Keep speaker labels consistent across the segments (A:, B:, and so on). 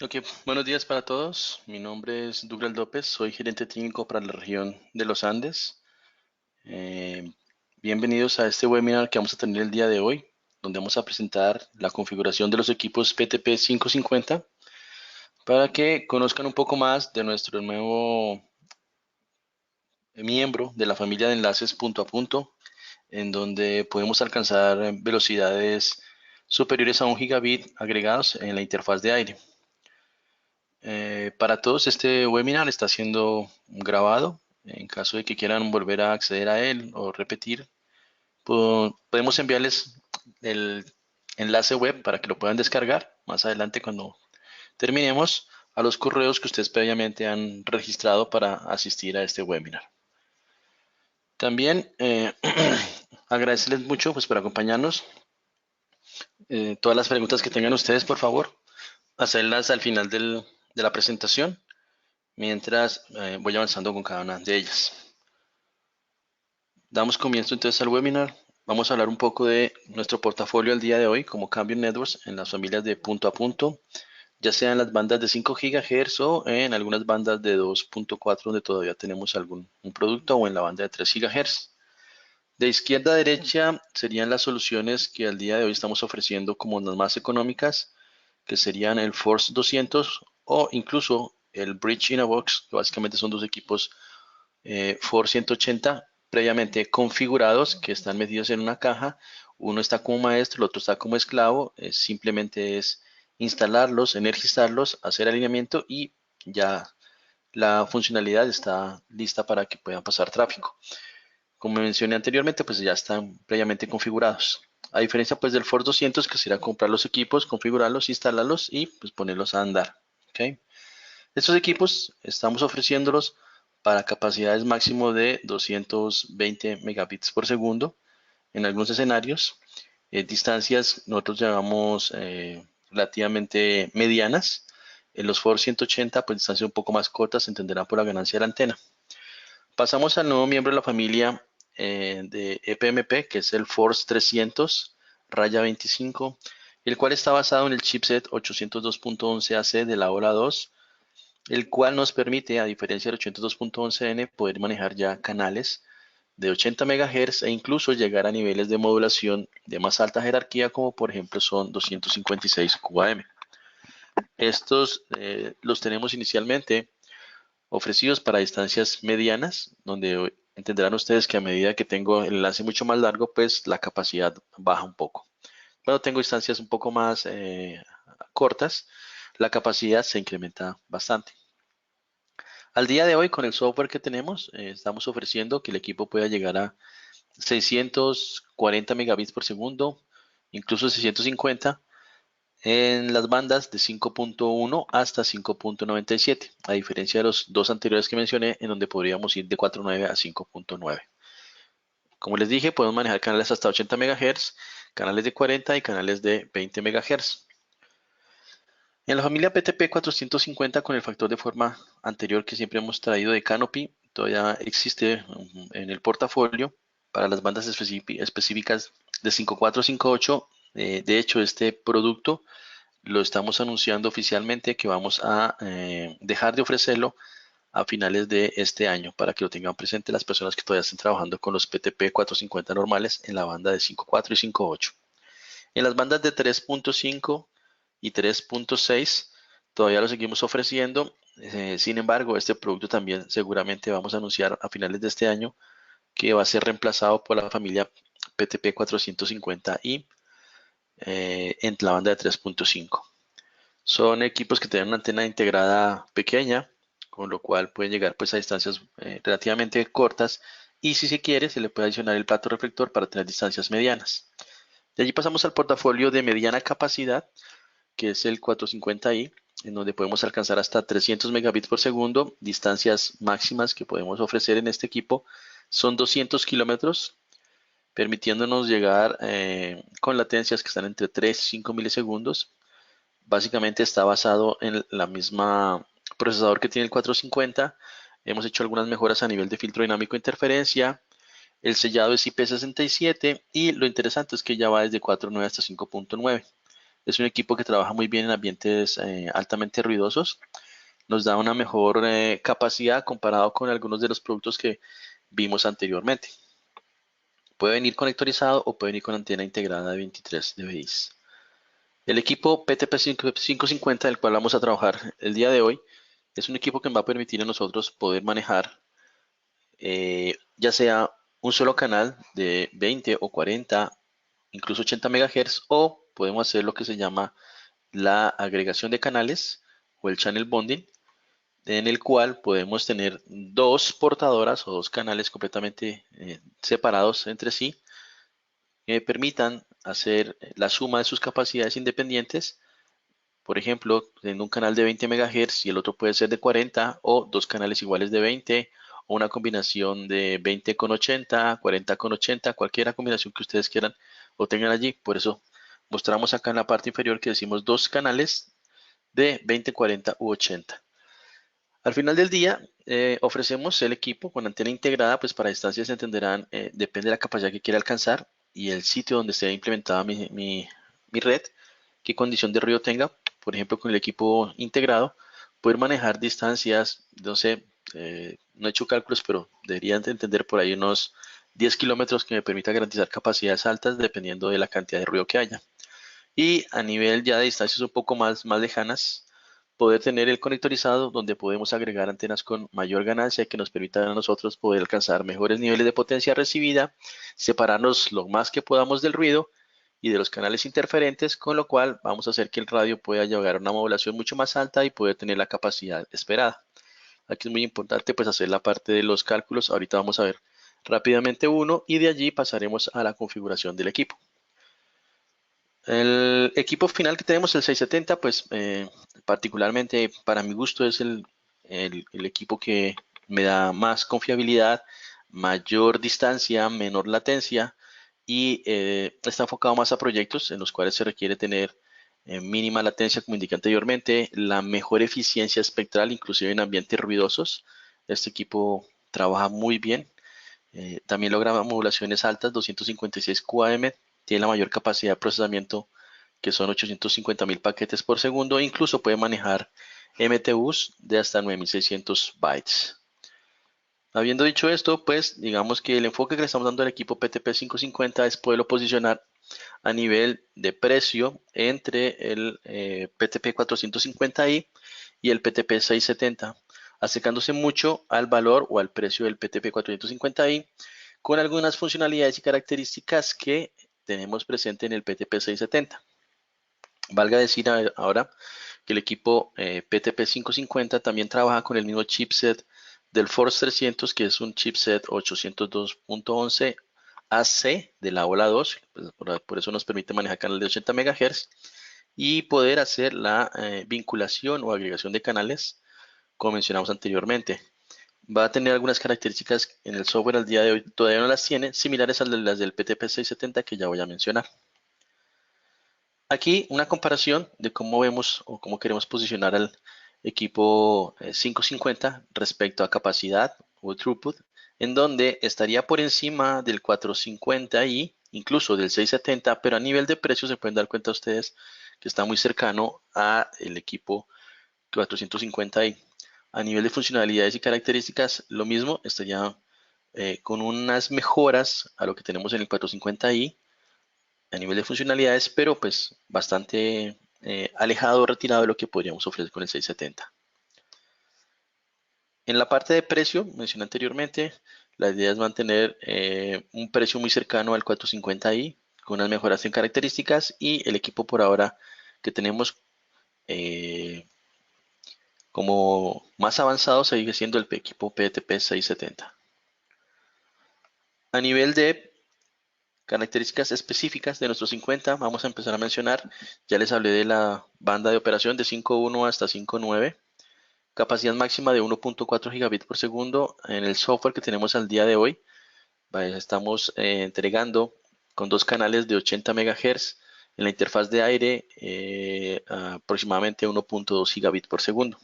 A: Ok, buenos días para todos. Mi nombre es Douglas López, soy gerente técnico para la región de los Andes. Eh, Bienvenidos a este webinar que vamos a tener el día de hoy, donde vamos a presentar la configuración de los equipos PTP 550 para que conozcan un poco más de nuestro nuevo miembro de la familia de enlaces punto a punto, en donde podemos alcanzar velocidades superiores a 1 gigabit agregados en la interfaz de aire. Para todos, este webinar está siendo grabado. En caso de que quieran volver a acceder a él o repetir, podemos enviarles el enlace web para que lo puedan descargar más adelante cuando terminemos a los correos que ustedes previamente han registrado para asistir a este webinar. También agradecerles mucho pues, por acompañarnos. Todas las preguntas que tengan ustedes, por favor, hacerlas al final de la presentación mientras voy avanzando con cada una de ellas. Damos comienzo entonces al webinar. Vamos a hablar un poco de nuestro portafolio al día de hoy como Cambium Networks en las familias de punto a punto, ya sea en las bandas de 5 GHz o en algunas bandas de 2.4 donde todavía tenemos algún un producto o en la banda de 3 GHz. De izquierda a derecha serían las soluciones que al día de hoy estamos ofreciendo como las más económicas, que serían el Force 200 o incluso el Bridge in a Box, que básicamente son dos equipos Force 180 previamente configurados que están metidos en una caja. Uno está como maestro, el otro está como esclavo. Simplemente es instalarlos, energizarlos, hacer alineamiento y ya la funcionalidad está lista para que puedan pasar tráfico. Como mencioné anteriormente, pues ya están previamente configurados. A diferencia pues del Force 200, que será comprar los equipos, configurarlos, instalarlos y pues ponerlos a andar. ¿Okay? Estos equipos estamos ofreciéndolos para capacidades máximo de 220 megabits por segundo en algunos escenarios. Distancias nosotros llamamos relativamente medianas. En los Ford 180, pues distancias un poco más cortas, se entenderán por la ganancia de la antena. Pasamos al nuevo miembro de la familia de EPMP, que es el Force 300 raya 25, el cual está basado en el chipset 802.11ac de la hora 2, el cual nos permite, a diferencia del 802.11n, poder manejar ya canales de 80 MHz e incluso llegar a niveles de modulación de más alta jerarquía, como por ejemplo son 256 QAM. Estos los tenemos inicialmente ofrecidos para distancias medianas, donde entenderán ustedes que a medida que tengo el enlace mucho más largo, pues la capacidad baja un poco. Cuando tengo distancias un poco más cortas, la capacidad se incrementa bastante. Al día de hoy, con el software que tenemos, estamos ofreciendo que el equipo pueda llegar a 640 megabits por segundo, incluso 650, en las bandas de 5.1 hasta 5.97, a diferencia de los dos anteriores que mencioné, en donde podríamos ir de 4.9 a 5.9. Como les dije, podemos manejar canales hasta 80 MHz, canales de 40 y canales de 20 MHz. En la familia PTP 450 con el factor de forma anterior que siempre hemos traído de Canopy, todavía existe en el portafolio para las bandas específicas de 5458. De hecho, este producto lo estamos anunciando oficialmente que vamos a dejar de ofrecerlo a finales de este año para que lo tengan presente las personas que todavía estén trabajando con los PTP 450 normales en la banda de 5.4 y 5.8. En las bandas de 3.5 y 3.6 todavía lo seguimos ofreciendo. Sin embargo, este producto también seguramente vamos a anunciar a finales de este año que va a ser reemplazado por la familia PTP 450i en la banda de 3.5. Son equipos que tienen una antena integrada pequeña, con lo cual pueden llegar pues a distancias relativamente cortas y si se quiere se le puede adicionar el plato reflector para tener distancias medianas. De allí pasamos al portafolio de mediana capacidad, que es el 450i, en donde podemos alcanzar hasta 300 megabits por segundo. Distancias máximas que podemos ofrecer en este equipo son 200 kilómetros, permitiéndonos llegar con latencias que están entre 3 y 5 milisegundos. Básicamente está basado en la misma procesador que tiene el 450. Hemos hecho algunas mejoras a nivel de filtro dinámico de interferencia. El sellado es IP67 y lo interesante es que ya va desde 4.9 hasta 5.9. Es un equipo que trabaja muy bien en ambientes altamente ruidosos. Nos da una mejor capacidad comparado con algunos de los productos que vimos anteriormente. Puede venir conectorizado o puede venir con antena integrada de 23 dBi. El equipo PTP550, del cual vamos a trabajar el día de hoy, es un equipo que nos va a permitir a nosotros poder manejar ya sea un solo canal de 20 o 40, incluso 80 MHz, o podemos hacer lo que se llama la agregación de canales o el channel bonding, en el cual podemos tener dos portadoras o dos canales completamente separados entre sí, que permitan hacer la suma de sus capacidades independientes. Por ejemplo, en un canal de 20 MHz y el otro puede ser de 40, o dos canales iguales de 20, o una combinación de 20 con 80, 40 con 80, cualquier combinación que ustedes quieran o tengan allí. Por eso mostramos acá en la parte inferior que decimos dos canales de 20, 40 u 80. Al final del día, ofrecemos el equipo con antena integrada, pues para distancias se entenderán, depende de la capacidad que quiera alcanzar y el sitio donde esté implementada mi red, qué condición de ruido tenga. Por ejemplo, con el equipo integrado, poder manejar distancias, no sé, no he hecho cálculos, pero deberían de entender por ahí unos 10 kilómetros que me permita garantizar capacidades altas dependiendo de la cantidad de ruido que haya. Y a nivel ya de distancias un poco más lejanas, poder tener el conectorizado donde podemos agregar antenas con mayor ganancia que nos permitan a nosotros poder alcanzar mejores niveles de potencia recibida, separarnos lo más que podamos del ruido y de los canales interferentes, con lo cual vamos a hacer que el radio pueda llegar a una modulación mucho más alta y poder tener la capacidad esperada. Aquí es muy importante pues hacer la parte de los cálculos. Ahorita vamos a ver rápidamente uno y de allí pasaremos a la configuración del equipo. El equipo final que tenemos, el 670, pues particularmente para mi gusto es el equipo que me da más confiabilidad, mayor distancia, menor latencia y está enfocado más a proyectos en los cuales se requiere tener mínima latencia, como indiqué anteriormente, la mejor eficiencia espectral, inclusive en ambientes ruidosos. Este equipo trabaja muy bien. También logra modulaciones altas, 256 QAM, tiene la mayor capacidad de procesamiento que son 850.000 paquetes por segundo, e incluso puede manejar MTUs de hasta 9600 bytes. Habiendo dicho esto, pues digamos que el enfoque que le estamos dando al equipo PTP550 es poderlo posicionar a nivel de precio entre el PTP450i y el PTP670, acercándose mucho al valor o al precio del PTP450i, con algunas funcionalidades y características que tenemos presente en el PTP670. Valga decir ahora que el equipo PTP550 también trabaja con el mismo chipset del Force 300, que es un chipset 802.11 AC de la ola 2, pues por eso nos permite manejar canales de 80 MHz y poder hacer la vinculación o agregación de canales, como mencionamos anteriormente. Va a tener algunas características en el software al día de hoy, todavía no las tiene, similares a las del PTP670 que ya voy a mencionar. Aquí una comparación de cómo vemos o cómo queremos posicionar al equipo 550 respecto a capacidad o throughput, en donde estaría por encima del 450i, incluso del 670, pero a nivel de precio se pueden dar cuenta ustedes que está muy cercano a el equipo 450i. A nivel de funcionalidades y características, lo mismo, estaría con unas mejoras a lo que tenemos en el 450i a nivel de funcionalidades, pero pues bastante alejado o retirado de lo que podríamos ofrecer con el 670. En la parte de precio, mencioné anteriormente, la idea es mantener un precio muy cercano al 450i, con unas mejoras en características, y el equipo por ahora que tenemos como más avanzado sigue siendo el equipo PTP 670. A nivel de características específicas de nuestros 50, vamos a empezar a mencionar. Ya les hablé de la banda de operación de 5.1 hasta 5.9, capacidad máxima de 1.4 gigabits por segundo. En el software que tenemos al día de hoy, estamos entregando con dos canales de 80 MHz en la interfaz de aire, aproximadamente 1.2 gigabits por segundo.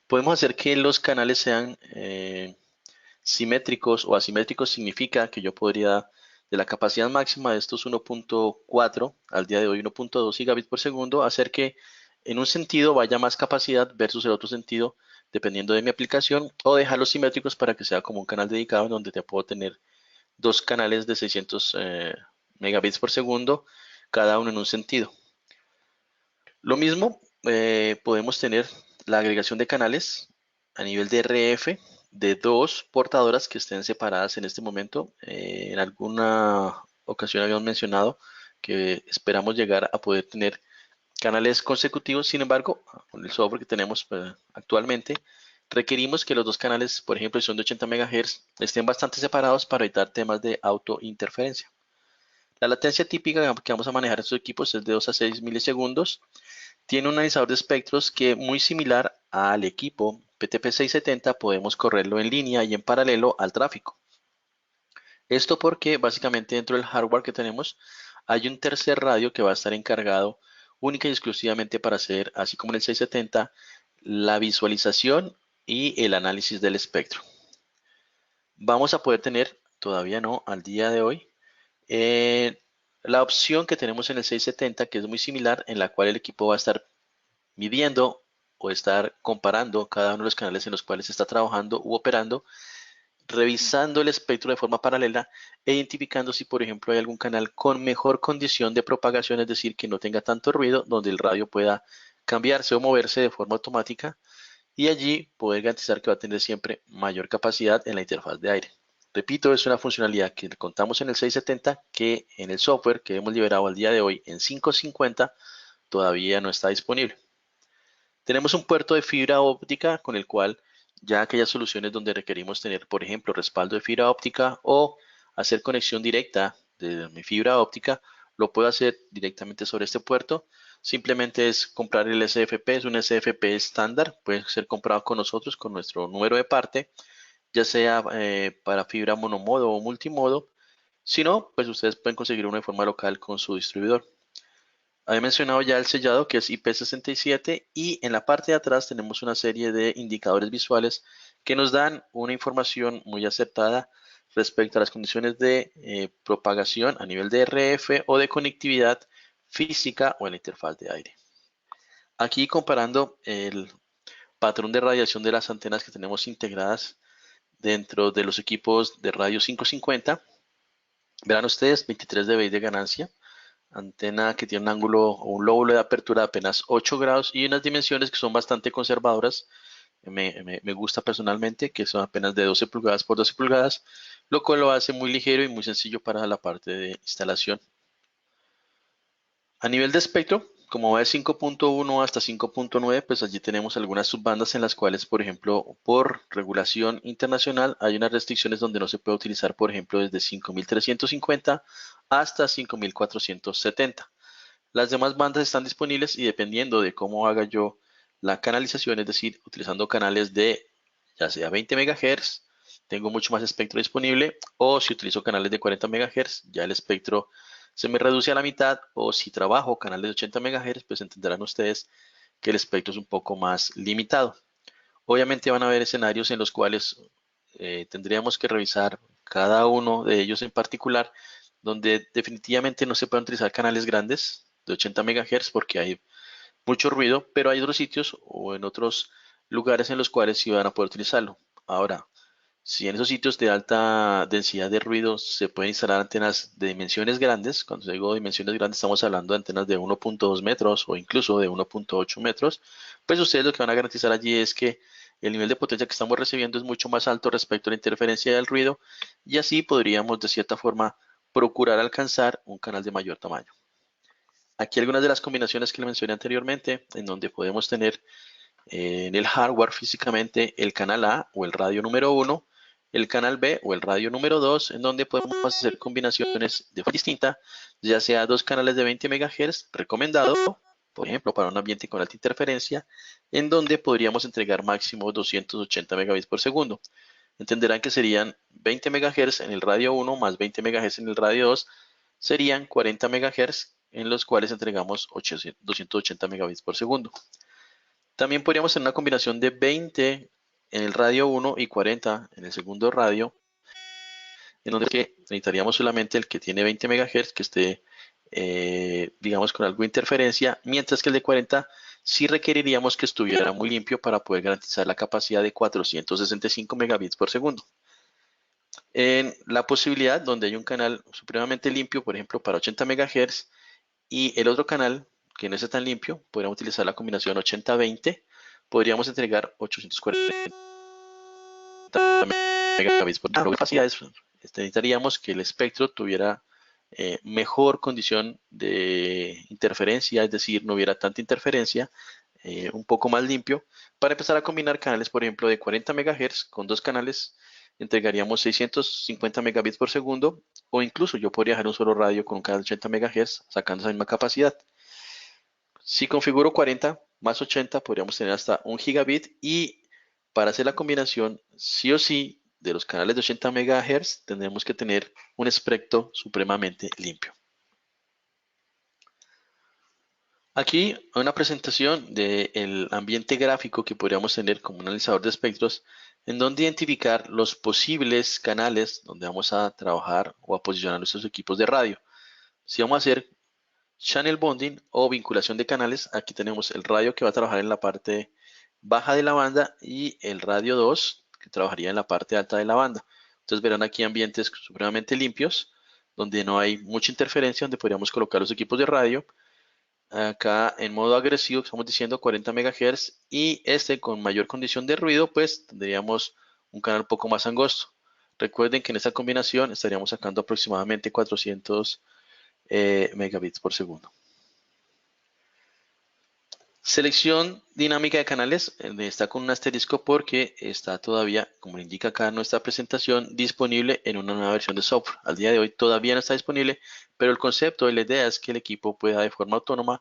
A: Podemos hacer que los canales sean simétricos o asimétricos. Significa que yo podría de la capacidad máxima de estos 1.4 al día de hoy 1.2 gigabits por segundo, hacer que en un sentido vaya más capacidad versus el otro sentido, dependiendo de mi aplicación, o dejarlos simétricos para que sea como un canal dedicado en donde te puedo tener dos canales de 600 megabits por segundo, cada uno en un sentido. Lo mismo, podemos tener la agregación de canales a nivel de RF de dos portadoras que estén separadas en este momento. En alguna ocasión habíamos mencionado que esperamos llegar a poder tener canales consecutivos. Sin embargo, con el software que tenemos actualmente, requerimos que los dos canales, por ejemplo, si son de 80 MHz, estén bastante separados para evitar temas de autointerferencia. La latencia típica que vamos a manejar en estos equipos es de 2 a 6 milisegundos. Tiene un analizador de espectros que, muy similar al equipo PTP670, podemos correrlo en línea y en paralelo al tráfico. Esto porque básicamente dentro del hardware que tenemos hay un tercer radio que va a estar encargado única y exclusivamente para hacer, así como en el 670, la visualización y el análisis del espectro. Vamos a poder tener, todavía no, al día de hoy, la opción que tenemos en el 670, que es muy similar, en la cual el equipo va a estar midiendo o estar comparando cada uno de los canales en los cuales está trabajando u operando, revisando el espectro de forma paralela e identificando si, por ejemplo, hay algún canal con mejor condición de propagación, es decir, que no tenga tanto ruido, donde el radio pueda cambiarse o moverse de forma automática y allí poder garantizar que va a tener siempre mayor capacidad en la interfaz de aire. Repito, es una funcionalidad que contamos en el 670 que en el software que hemos liberado al día de hoy en 550 todavía no está disponible. Tenemos un puerto de fibra óptica con el cual ya aquellas soluciones donde requerimos tener, por ejemplo, respaldo de fibra óptica o hacer conexión directa de mi fibra óptica, lo puedo hacer directamente sobre este puerto. Simplemente es comprar el SFP, es un SFP estándar, puede ser comprado con nosotros con nuestro número de parte, ya sea para fibra monomodo o multimodo. Si no, pues ustedes pueden conseguir una de forma local con su distribuidor. Había mencionado ya el sellado que es IP67 y en la parte de atrás tenemos una serie de indicadores visuales que nos dan una información muy acertada respecto a las condiciones de propagación a nivel de RF o de conectividad física o en la interfaz de aire. Aquí comparando el patrón de radiación de las antenas que tenemos integradas dentro de los equipos de radio 550, verán ustedes 23 dB de ganancia, antena que tiene un ángulo o un lóbulo de apertura de apenas 8 grados y unas dimensiones que son bastante conservadoras. Me gusta personalmente, que son apenas de 12 pulgadas por 12 pulgadas, lo cual lo hace muy ligero y muy sencillo para la parte de instalación. A nivel de espectro, como va de 5.1 hasta 5.9, pues allí tenemos algunas subbandas en las cuales, por ejemplo, por regulación internacional, hay unas restricciones donde no se puede utilizar, por ejemplo, desde 5350 hasta 5470. Las demás bandas están disponibles y dependiendo de cómo haga yo la canalización, es decir, utilizando canales de ya sea 20 MHz, tengo mucho más espectro disponible, o si utilizo canales de 40 MHz, ya el espectro se me reduce a la mitad, o si trabajo canales de 80 MHz, pues entenderán ustedes que el espectro es un poco más limitado. Obviamente van a haber escenarios en los cuales tendríamos que revisar cada uno de ellos en particular, donde definitivamente no se pueden utilizar canales grandes de 80 MHz porque hay mucho ruido, pero hay otros sitios o en otros lugares en los cuales sí van a poder utilizarlo. Ahora, si en esos sitios de alta densidad de ruido se pueden instalar antenas de dimensiones grandes, cuando digo dimensiones grandes estamos hablando de antenas de 1.2 metros o incluso de 1.8 metros, pues ustedes lo que van a garantizar allí es que el nivel de potencia que estamos recibiendo es mucho más alto respecto a la interferencia del ruido y así podríamos de cierta forma procurar alcanzar un canal de mayor tamaño. Aquí algunas de las combinaciones que le mencioné anteriormente, en donde podemos tener en el hardware físicamente el canal A o el radio número 1, el canal B o el radio número 2, en donde podemos hacer combinaciones de forma distinta, ya sea dos canales de 20 MHz, recomendado, por ejemplo, para un ambiente con alta interferencia, en donde podríamos entregar máximo 280 megabits por segundo. Entenderán que serían 20 MHz en el radio 1 más 20 MHz en el radio 2, serían 40 MHz en los cuales entregamos 280 megabits por segundo. También podríamos tener una combinación de 20 en el radio 1 y 40 en el segundo radio, en donde necesitaríamos solamente el que tiene 20 MHz que esté, digamos, con algo de interferencia, mientras que el de 40 sí requeriríamos que estuviera muy limpio para poder garantizar la capacidad de 465 megabits por segundo. En la posibilidad donde hay un canal supremamente limpio, por ejemplo, para 80 MHz, y el otro canal que no esté tan limpio, podríamos utilizar la combinación 80-20, podríamos entregar 840 megabits por capacidades. Necesitaríamos que el espectro tuviera mejor condición de interferencia, es decir, no hubiera tanta interferencia, un poco más limpio. Para empezar a combinar canales, por ejemplo, de 40 MHz con dos canales, entregaríamos 650 megabits por segundo, o incluso yo podría dejar un solo radio con un canal de 80 MHz sacando esa misma capacidad. Si configuro 40 más 80, podríamos tener hasta 1 gigabit, y para hacer la combinación sí o sí de los canales de 80 MHz tendremos que tener un espectro supremamente limpio. Aquí hay una presentación del ambiente gráfico que podríamos tener como un analizador de espectros, en donde identificar los posibles canales donde vamos a trabajar o a posicionar nuestros equipos de radio. Si vamos a hacer channel bonding o vinculación de canales, aquí tenemos el radio que va a trabajar en la parte baja de la banda y el radio 2 que trabajaría en la parte alta de la banda. Entonces verán aquí ambientes supremamente limpios, donde no hay mucha interferencia, donde podríamos colocar los equipos de radio. Acá en modo agresivo estamos diciendo 40 MHz, y este con mayor condición de ruido pues tendríamos un canal un poco más angosto. Recuerden que en esta combinación estaríamos sacando aproximadamente 400 megabits por segundo. Selección dinámica de canales, está con un asterisco porque está todavía, como indica acá en nuestra presentación, disponible en una nueva versión de software. Al día de hoy todavía no está disponible, pero el concepto y la idea es que el equipo pueda de forma autónoma,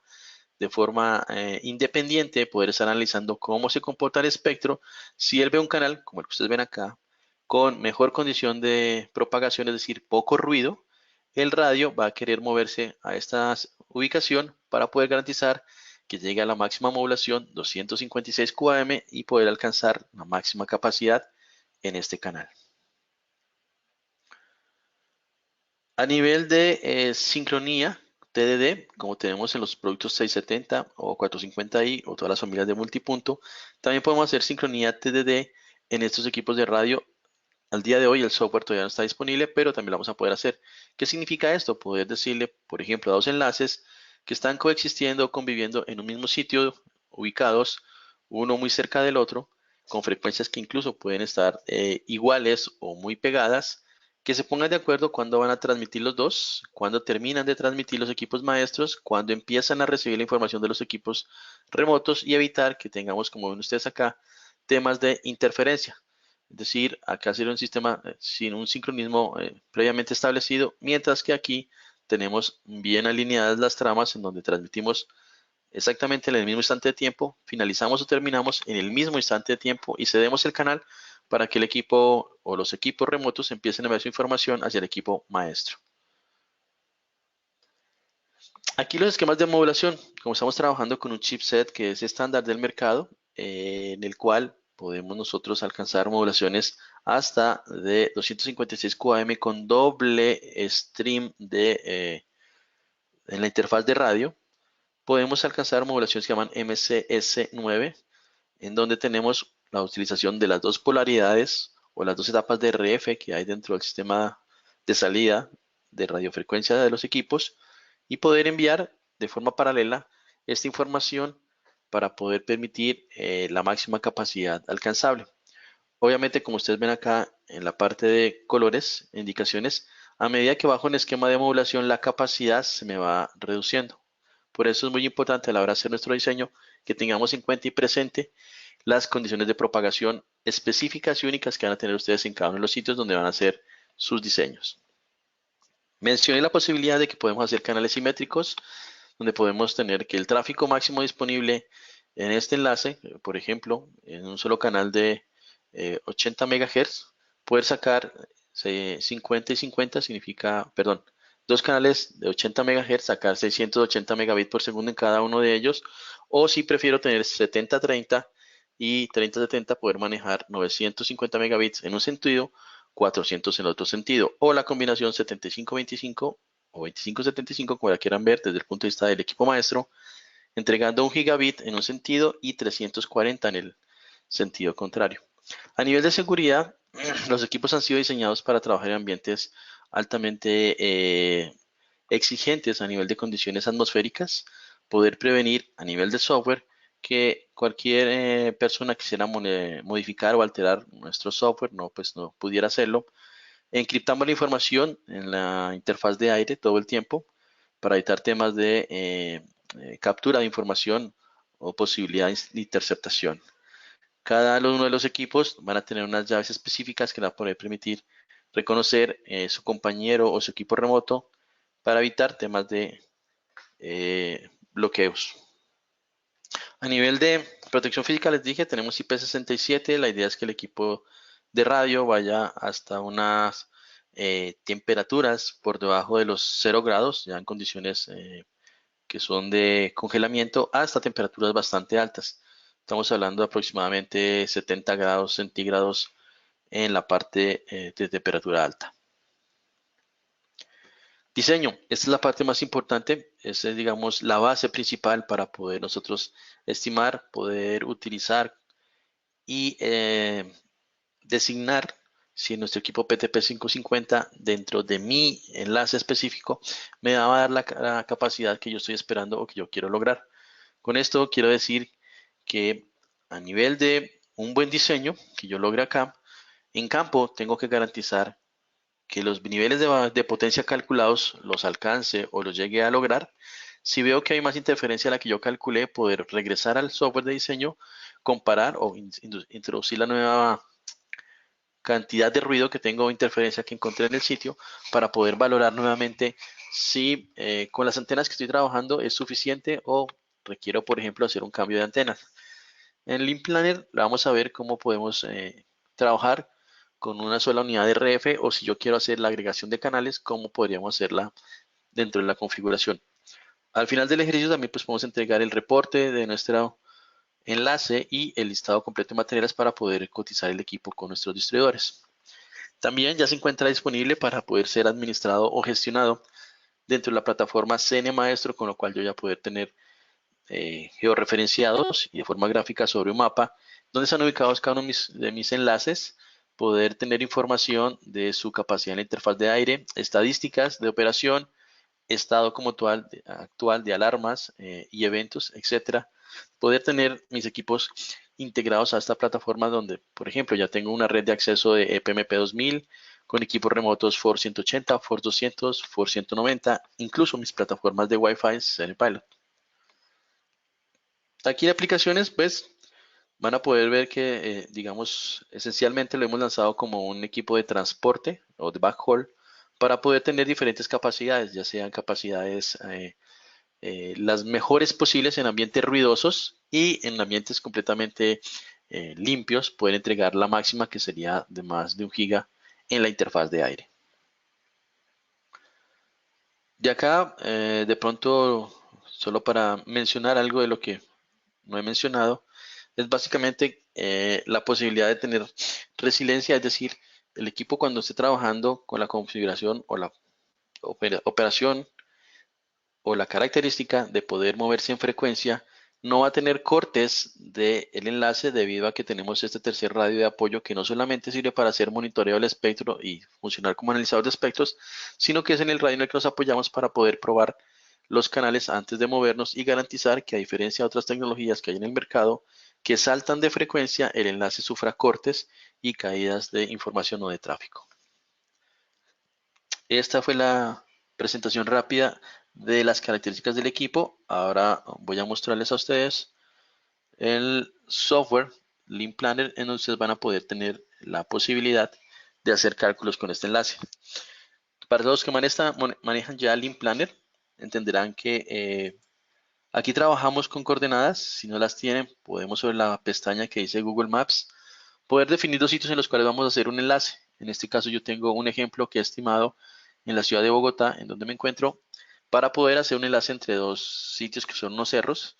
A: de forma independiente, poder estar analizando cómo se comporta el espectro. Si él ve un canal, como el que ustedes ven acá, con mejor condición de propagación, es decir, poco ruido, el radio va a querer moverse a esta ubicación para poder garantizar que llegue a la máxima modulación 256 QAM y poder alcanzar la máxima capacidad en este canal. A nivel de sincronía TDD, como tenemos en los productos 670 o 450i o todas las familias de multipunto, también podemos hacer sincronía TDD en estos equipos de radio. Al día de hoy el software todavía no está disponible, pero también lo vamos a poder hacer. ¿Qué significa esto? Poder decirle, por ejemplo, a dos enlaces que están coexistiendo o conviviendo en un mismo sitio, ubicados uno muy cerca del otro, con frecuencias que incluso pueden estar iguales o muy pegadas, que se pongan de acuerdo cuándo van a transmitir los dos, cuándo terminan de transmitir los equipos maestros, cuándo empiezan a recibir la información de los equipos remotos, y evitar que tengamos, como ven ustedes acá, temas de interferencia. Es decir, acá sería un sistema sin un sincronismo previamente establecido, mientras que aquí tenemos bien alineadas las tramas en donde transmitimos exactamente en el mismo instante de tiempo, finalizamos o terminamos en el mismo instante de tiempo y cedemos el canal para que el equipo o los equipos remotos empiecen a ver su información hacia el equipo maestro. Aquí los esquemas de modulación, como estamos trabajando con un chipset que es estándar del mercado, en el cual podemos nosotros alcanzar modulaciones hasta de 256 QAM con doble stream en la interfaz de radio. Podemos alcanzar modulaciones que llaman MCS9, en donde tenemos la utilización de las dos polaridades o las dos etapas de RF que hay dentro del sistema de salida de radiofrecuencia de los equipos, y poder enviar de forma paralela esta información para poder permitir la máxima capacidad alcanzable. Obviamente, como ustedes ven acá en la parte de colores, indicaciones, a medida que bajo en esquema de modulación, la capacidad se me va reduciendo. Por eso es muy importante a la hora de hacer nuestro diseño que tengamos en cuenta y presente las condiciones de propagación específicas y únicas que van a tener ustedes en cada uno de los sitios donde van a hacer sus diseños. Mencioné la posibilidad de que podemos hacer canales simétricos, donde podemos tener que el tráfico máximo disponible en este enlace, por ejemplo, en un solo canal de 80 MHz, poder sacar 50 y 50 significa, perdón, dos canales de 80 MHz, sacar 680 megabits por segundo en cada uno de ellos, o si prefiero tener 70-30 y 30-70, poder manejar 950 megabits en un sentido 400 en el otro sentido, o la combinación 75-25 o 25-75, como la quieran ver desde el punto de vista del equipo maestro, entregando 1 gigabit en un sentido y 340 en el sentido contrario. A nivel de seguridad, los equipos han sido diseñados para trabajar en ambientes altamente exigentes a nivel de condiciones atmosféricas, poder prevenir a nivel de software que cualquier persona quisiera modificar o alterar nuestro software, no, pues no pudiera hacerlo. Encriptamos la información en la interfaz de aire todo el tiempo para evitar temas de captura de información o posibilidades de interceptación. Cada uno de los equipos van a tener unas llaves específicas que van a poder permitir reconocer su compañero o su equipo remoto para evitar temas de bloqueos. A nivel de protección física, les dije, tenemos IP67. La idea es que el equipo de radio vaya hasta unas temperaturas por debajo de los 0 grados, ya en condiciones que son de congelamiento, hasta temperaturas bastante altas. Estamos hablando de aproximadamente 70 grados centígrados en la parte de temperatura alta. Diseño, esta es la parte más importante, es digamos la base principal para poder nosotros estimar, poder utilizar y designar si nuestro equipo PTP 550 dentro de mi enlace específico me va a dar la capacidad que yo estoy esperando o que yo quiero lograr. Con esto quiero decir que a nivel de un buen diseño que yo logre acá, en campo tengo que garantizar que los niveles de potencia calculados los alcance o los llegue a lograr. Si veo que hay más interferencia de la que yo calculé, poder regresar al software de diseño, comparar o introducir la nueva cantidad de ruido que tengo o interferencia que encontré en el sitio para poder valorar nuevamente si con las antenas que estoy trabajando es suficiente o requiero, por ejemplo, hacer un cambio de antenas. En Link Planner vamos a ver cómo podemos trabajar con una sola unidad de RF o si yo quiero hacer la agregación de canales, cómo podríamos hacerla dentro de la configuración. Al final del ejercicio también pues podemos entregar el reporte de nuestro enlace y el listado completo de materiales para poder cotizar el equipo con nuestros distribuidores. También ya se encuentra disponible para poder ser administrado o gestionado dentro de la plataforma CN Maestro, con lo cual yo ya poder tener georreferenciados y de forma gráfica sobre un mapa donde están ubicados cada uno de mis enlaces, poder tener información de su capacidad en la interfaz de aire, estadísticas de operación, estado como actual de alarmas y eventos, etcétera. Poder tener mis equipos integrados a esta plataforma donde, por ejemplo, ya tengo una red de acceso de EPMP 2000 con equipos remotos FOR 180, FOR 200, FOR 190, incluso mis plataformas de Wi-Fi CNPilot. Aquí de aplicaciones, pues, van a poder ver que, digamos, esencialmente lo hemos lanzado como un equipo de transporte o de backhaul para poder tener diferentes capacidades, ya sean capacidades las mejores posibles en ambientes ruidosos y en ambientes completamente limpios, poder entregar la máxima que sería de más de 1 giga en la interfaz de aire. De acá, de pronto, solo para mencionar algo de lo que no he mencionado, es básicamente la posibilidad de tener resiliencia, es decir, el equipo cuando esté trabajando con la configuración o la operación o la característica de poder moverse en frecuencia, no va a tener cortes del enlace debido a que tenemos este tercer radio de apoyo que no solamente sirve para hacer monitoreo del espectro y funcionar como analizador de espectros, sino que es en el radio en el que nos apoyamos para poder probar los canales antes de movernos y garantizar que a diferencia de otras tecnologías que hay en el mercado que saltan de frecuencia, el enlace sufra cortes y caídas de información o de tráfico. Esta fue la presentación rápida de las características del equipo. Ahora voy a mostrarles a ustedes el software Link Planner en donde ustedes van a poder tener la posibilidad de hacer cálculos con este enlace. Para los que manejan ya Link Planner, entenderán que aquí trabajamos con coordenadas. Si no las tienen, podemos sobre la pestaña que dice Google Maps, poder definir 2 sitios en los cuales vamos a hacer un enlace. En este caso yo tengo un ejemplo que he estimado en la ciudad de Bogotá, en donde me encuentro, para poder hacer un enlace entre 2 sitios que son unos cerros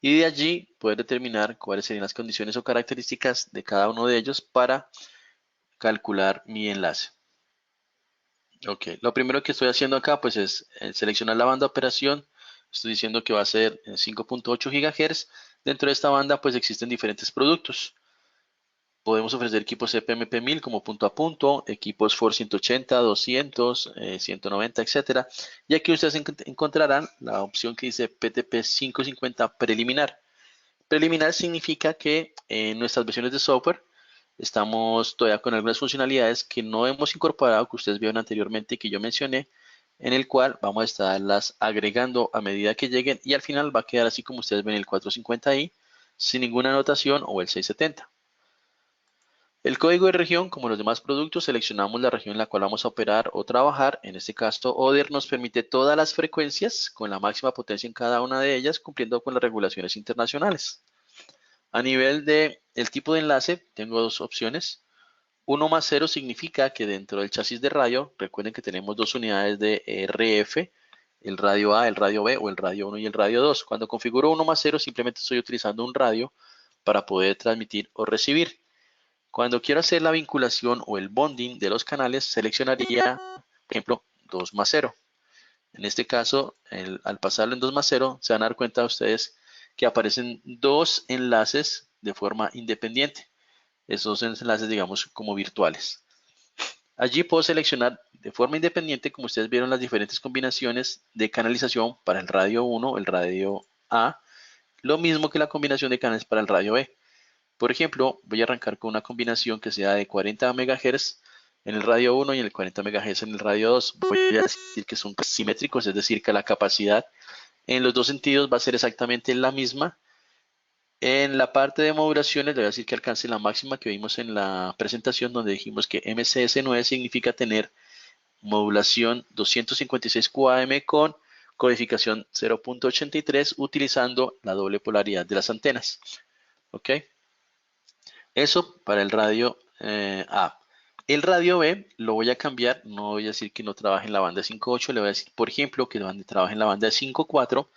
A: y de allí poder determinar cuáles serían las condiciones o características de cada uno de ellos para calcular mi enlace. Ok, lo primero que estoy haciendo acá pues es seleccionar la banda de operación. Estoy diciendo que va a ser 5.8 GHz. Dentro de esta banda pues existen diferentes productos. Podemos ofrecer equipos CPMP 1000 como punto a punto, equipos FOR 180, 200, 190, etcétera. Y aquí ustedes encontrarán la opción que dice PTP 550 preliminar. Preliminar significa que en nuestras versiones de software estamos todavía con algunas funcionalidades que no hemos incorporado, que ustedes vieron anteriormente y que yo mencioné, en el cual vamos a estarlas agregando a medida que lleguen y al final va a quedar así como ustedes ven el 450i, sin ninguna anotación, o el 670. El código de región, como los demás productos, seleccionamos la región en la cual vamos a operar o trabajar. En este caso, ODER nos permite todas las frecuencias con la máxima potencia en cada una de ellas, cumpliendo con las regulaciones internacionales. A nivel de el tipo de enlace, tengo dos opciones. 1+0 significa que dentro del chasis de radio, recuerden que tenemos dos unidades de RF, el radio A, el radio B, o el radio 1 y el radio 2. Cuando configuro 1+0, simplemente estoy utilizando un radio para poder transmitir o recibir. Cuando quiero hacer la vinculación o el bonding de los canales, seleccionaría, por ejemplo, 2+0. En este caso, al pasarlo en 2+0, se van a dar cuenta ustedes que aparecen dos enlaces de forma independiente. Esos enlaces, digamos, como virtuales. Allí puedo seleccionar de forma independiente, como ustedes vieron, las diferentes combinaciones de canalización para el radio 1, el radio A, lo mismo que la combinación de canales para el radio B. Por ejemplo, voy a arrancar con una combinación que sea de 40 MHz en el radio 1 y el 40 MHz en el radio 2. Voy a decir que son simétricos, es decir, que la capacidad en los dos sentidos va a ser exactamente la misma. En la parte de modulaciones le voy a decir que alcance la máxima que vimos en la presentación, donde dijimos que MCS9 significa tener modulación 256 QAM con codificación 0.83 utilizando la doble polaridad de las antenas. ¿Ok? Eso para el radio A. El radio B lo voy a cambiar, no voy a decir que no trabaje en la banda 5.8, le voy a decir, por ejemplo, que trabaje en la banda 5.4.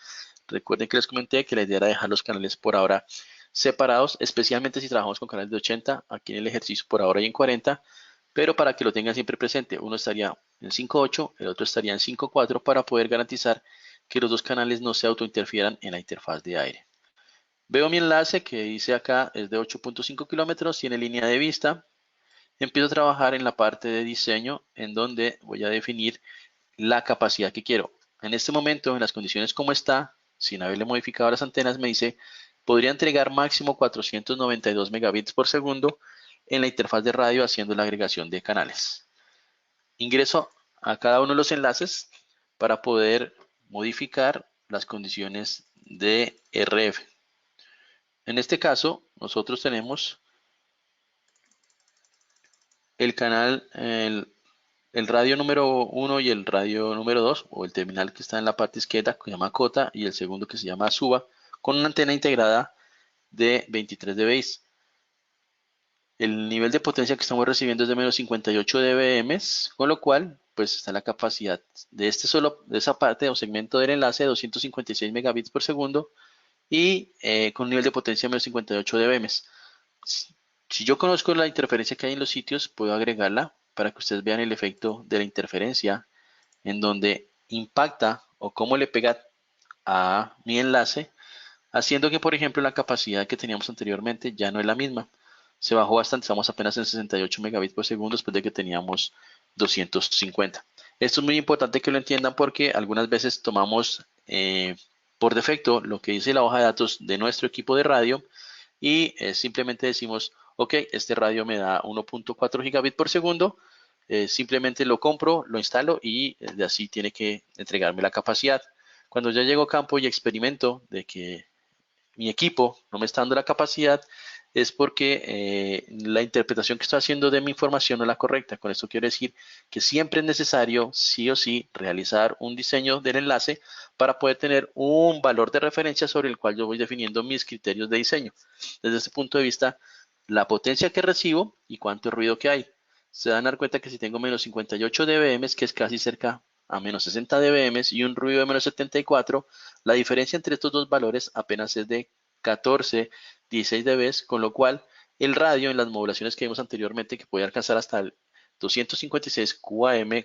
A: Recuerden que les comenté que la idea era dejar los canales por ahora separados, especialmente si trabajamos con canales de 80, aquí en el ejercicio por ahora y en 40, pero para que lo tengan siempre presente, uno estaría en 5.8, el otro estaría en 5.4 para poder garantizar que los dos canales no se autointerfieran en la interfaz de aire. Veo mi enlace que dice acá es de 8.5 kilómetros, tiene línea de vista. Empiezo a trabajar en la parte de diseño en donde voy a definir la capacidad que quiero. En este momento, en las condiciones como está, sin haberle modificado las antenas, me dice, podría entregar máximo 492 megabits por segundo en la interfaz de radio haciendo la agregación de canales. Ingreso a cada uno de los enlaces para poder modificar las condiciones de RF. En este caso, nosotros tenemos el canal, el radio número 1 y el radio número 2, o el terminal que está en la parte izquierda, que se llama Cota, y el segundo que se llama Suba, con una antena integrada de 23 dBi. El nivel de potencia que estamos recibiendo es de menos 58 dBm, con lo cual, pues está la capacidad de esa parte o segmento del enlace de 256 megabits por segundo y con un nivel de potencia de menos 58 dBm. Si yo conozco la interferencia que hay en los sitios, puedo agregarla para que ustedes vean el efecto de la interferencia en donde impacta o cómo le pega a mi enlace, haciendo que, por ejemplo, la capacidad que teníamos anteriormente ya no es la misma. Se bajó bastante, estamos apenas en 68 megabits por segundo después de que teníamos 250. Esto es muy importante que lo entiendan porque algunas veces tomamos por defecto lo que dice la hoja de datos de nuestro equipo de radio y simplemente decimos, ok, este radio me da 1.4 gigabits por segundo, simplemente lo compro, lo instalo y de así tiene que entregarme la capacidad. Cuando ya llego a campo y experimento de que mi equipo no me está dando la capacidad, es porque la interpretación que estoy haciendo de mi información no es la correcta. Con esto quiero decir que siempre es necesario, sí o sí, realizar un diseño del enlace para poder tener un valor de referencia sobre el cual yo voy definiendo mis criterios de diseño. Desde este punto de vista, la potencia que recibo y cuánto ruido que hay. Se van a dar cuenta que si tengo menos 58 dBm, que es casi cerca a menos 60 dBm y un ruido de menos 74, la diferencia entre estos dos valores apenas es de 14, 16 dB, con lo cual el radio en las modulaciones que vimos anteriormente, que puede alcanzar hasta el 256 QAM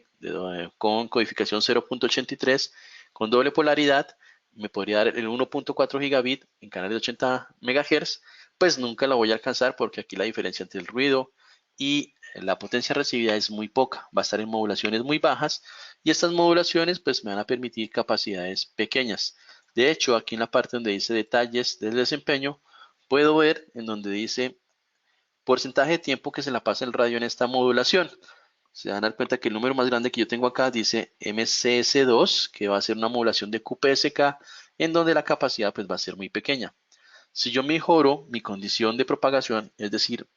A: con codificación 0.83 con doble polaridad, me podría dar el 1.4 gigabit en canales de 80 MHz, pues nunca lo voy a alcanzar porque aquí la diferencia entre el ruido y la potencia recibida es muy poca, va a estar en modulaciones muy bajas y estas modulaciones pues me van a permitir capacidades pequeñas. De hecho, aquí en la parte donde dice detalles del desempeño, puedo ver en donde dice porcentaje de tiempo que se la pasa el radio en esta modulación. Se van a dar cuenta que el número más grande que yo tengo acá dice MCS2, que va a ser una modulación de QPSK, en donde la capacidad pues va a ser muy pequeña. Si yo mejoro mi condición de propagación, es decir,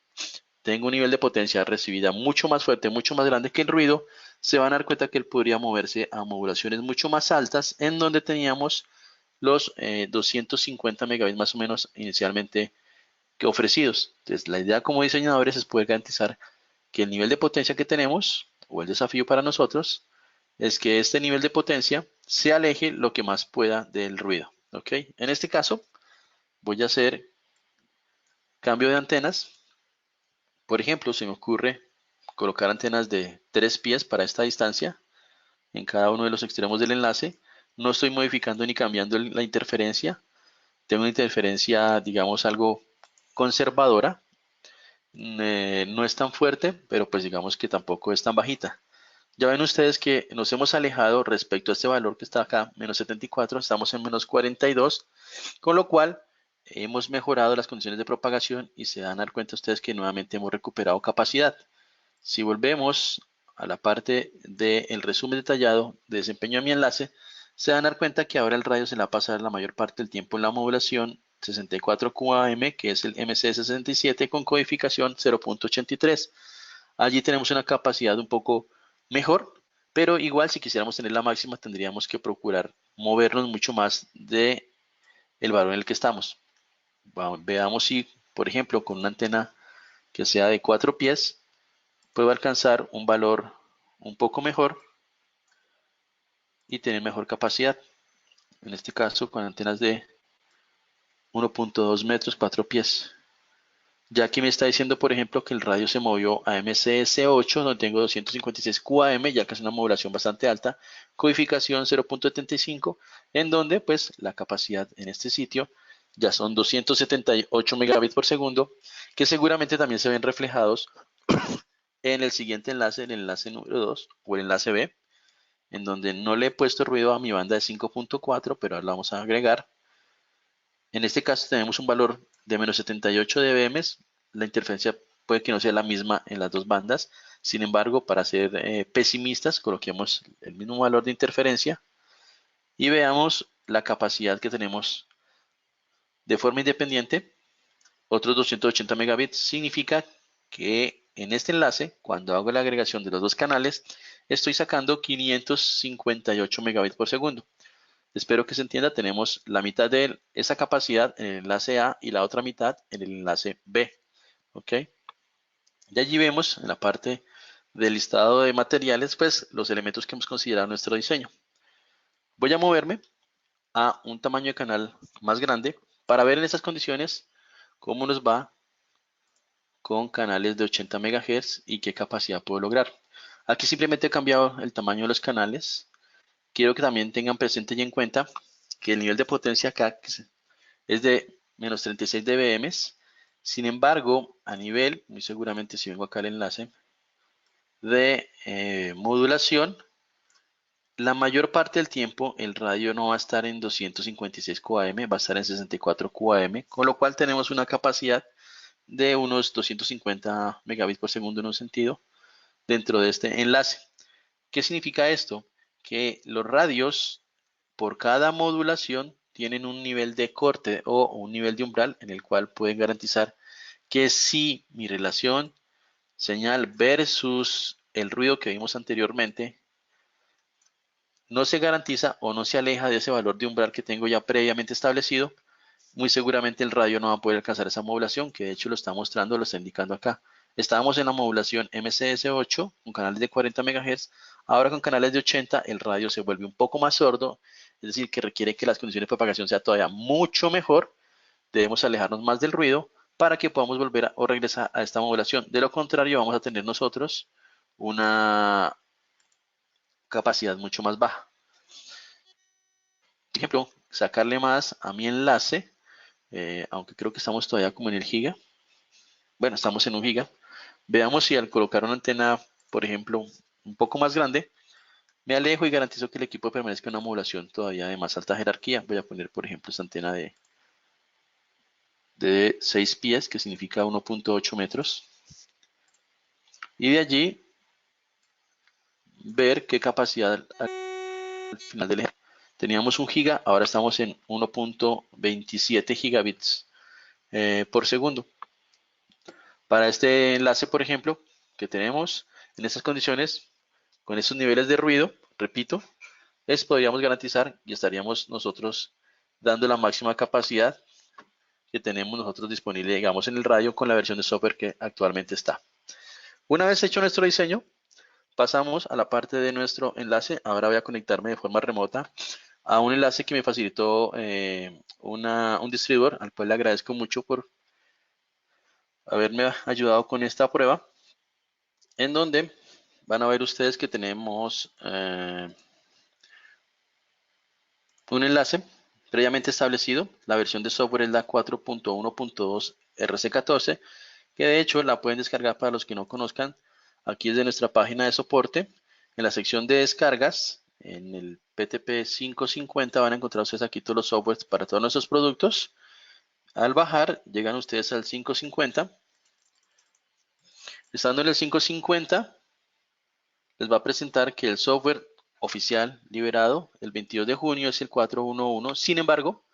A: tengo un nivel de potencia recibida mucho más fuerte, mucho más grande que el ruido, se van a dar cuenta que él podría moverse a modulaciones mucho más altas, en donde teníamos los 250 megabits más o menos inicialmente que ofrecidos. Entonces, la idea como diseñadores es poder garantizar que el nivel de potencia que tenemos, o el desafío para nosotros, es que este nivel de potencia se aleje lo que más pueda del ruido. ¿Ok? En este caso, voy a hacer cambio de antenas. Por ejemplo, se me ocurre colocar antenas de 3 pies para esta distancia en cada uno de los extremos del enlace. No estoy modificando ni cambiando la interferencia. Tengo una interferencia, digamos, algo conservadora. No es tan fuerte, pero pues digamos que tampoco es tan bajita. Ya ven ustedes que nos hemos alejado respecto a este valor que está acá, menos 74, estamos en menos 42, con lo cual hemos mejorado las condiciones de propagación y se dan a dar cuenta ustedes que nuevamente hemos recuperado capacidad. Si volvemos a la parte del resumen detallado de desempeño de mi enlace, se dan a dar cuenta que ahora el radio se le va a pasar la mayor parte del tiempo en la modulación 64 QAM, que es el MC67 con codificación 0.83. Allí tenemos una capacidad un poco mejor, pero igual si quisiéramos tener la máxima tendríamos que procurar movernos mucho más de el valor en el que estamos. Veamos si, por ejemplo, con una antena que sea de 4 pies, puedo alcanzar un valor un poco mejor y tener mejor capacidad. En este caso con antenas de 1.2 metros, 4 pies. Ya aquí me está diciendo, por ejemplo, que el radio se movió a MCS8, donde tengo 256 QAM, ya que es una modulación bastante alta, codificación 0.75, en donde pues la capacidad en este sitio ya son 278 megabits por segundo, que seguramente también se ven reflejados en el siguiente enlace, el enlace número 2 o el enlace B, en donde no le he puesto ruido a mi banda de 5.4, pero ahora la vamos a agregar. En este caso tenemos un valor de menos 78 dBm. La interferencia puede que no sea la misma en las dos bandas. Sin embargo, para ser pesimistas, coloquemos el mismo valor de interferencia y veamos la capacidad que tenemos de forma independiente. Otros 280 megabits significa que en este enlace, cuando hago la agregación de los dos canales, estoy sacando 558 megabits por segundo. Espero que se entienda, tenemos la mitad de esa capacidad en el enlace A y la otra mitad en el enlace B. ¿Ok? Y allí vemos en la parte del listado de materiales, pues los elementos que hemos considerado en nuestro diseño. Voy a moverme a un tamaño de canal más grande para ver en estas condiciones cómo nos va con canales de 80 MHz y qué capacidad puedo lograr. Aquí simplemente he cambiado el tamaño de los canales. Quiero que también tengan presente y en cuenta que el nivel de potencia acá es de menos 36 dBm. Sin embargo, a nivel, muy seguramente si vengo acá al enlace de modulación, la mayor parte del tiempo el radio no va a estar en 256 QAM, va a estar en 64 QAM, con lo cual tenemos una capacidad de unos 250 megabits por segundo en un sentido dentro de este enlace. ¿Qué significa esto? Que los radios por cada modulación tienen un nivel de corte o un nivel de umbral en el cual pueden garantizar que si mi relación señal versus el ruido que vimos anteriormente no se garantiza o no se aleja de ese valor de umbral que tengo ya previamente establecido, muy seguramente el radio no va a poder alcanzar esa modulación, que de hecho lo está mostrando, lo está indicando acá. Estábamos en la modulación MCS8 con canales de 40 MHz, ahora con canales de 80 el radio se vuelve un poco más sordo, es decir, que requiere que las condiciones de propagación sean todavía mucho mejor, debemos alejarnos más del ruido para que podamos volver o regresar a esta modulación. De lo contrario, vamos a tener nosotros una capacidad mucho más baja. Por ejemplo, sacarle más a mi enlace, aunque creo que estamos todavía como en el giga. Bueno, estamos en un giga. Veamos si al colocar una antena, por ejemplo, un poco más grande, me alejo y garantizo que el equipo permanezca en una modulación todavía de más alta jerarquía. Voy a poner, por ejemplo, esta antena de 6 pies, que significa 1.8 metros. Y de allí ver qué capacidad al final del ejemplo. Teníamos un giga, ahora estamos en 1.27 gigabits por segundo. Para este enlace, por ejemplo, que tenemos en estas condiciones, con estos niveles de ruido, repito, podríamos garantizar y estaríamos nosotros dando la máxima capacidad que tenemos nosotros disponible, digamos, en el radio con la versión de software que actualmente está. Una vez hecho nuestro diseño, pasamos a la parte de nuestro enlace. Ahora voy a conectarme de forma remota a un enlace que me facilitó un distribuidor, al cual le agradezco mucho por haberme ayudado con esta prueba, en donde van a ver ustedes que tenemos un enlace previamente establecido. La versión de software es la 4.1.2 RC14, que de hecho la pueden descargar para los que no conozcan. Aquí desde nuestra página de soporte, en la sección de descargas, en el PTP 550 van a encontrar ustedes aquí todos los softwares para todos nuestros productos. Al bajar, llegan ustedes al 550. Estando en el 550, les va a presentar que el software oficial liberado el 22 de junio es el 4.1.1. Sin embargo,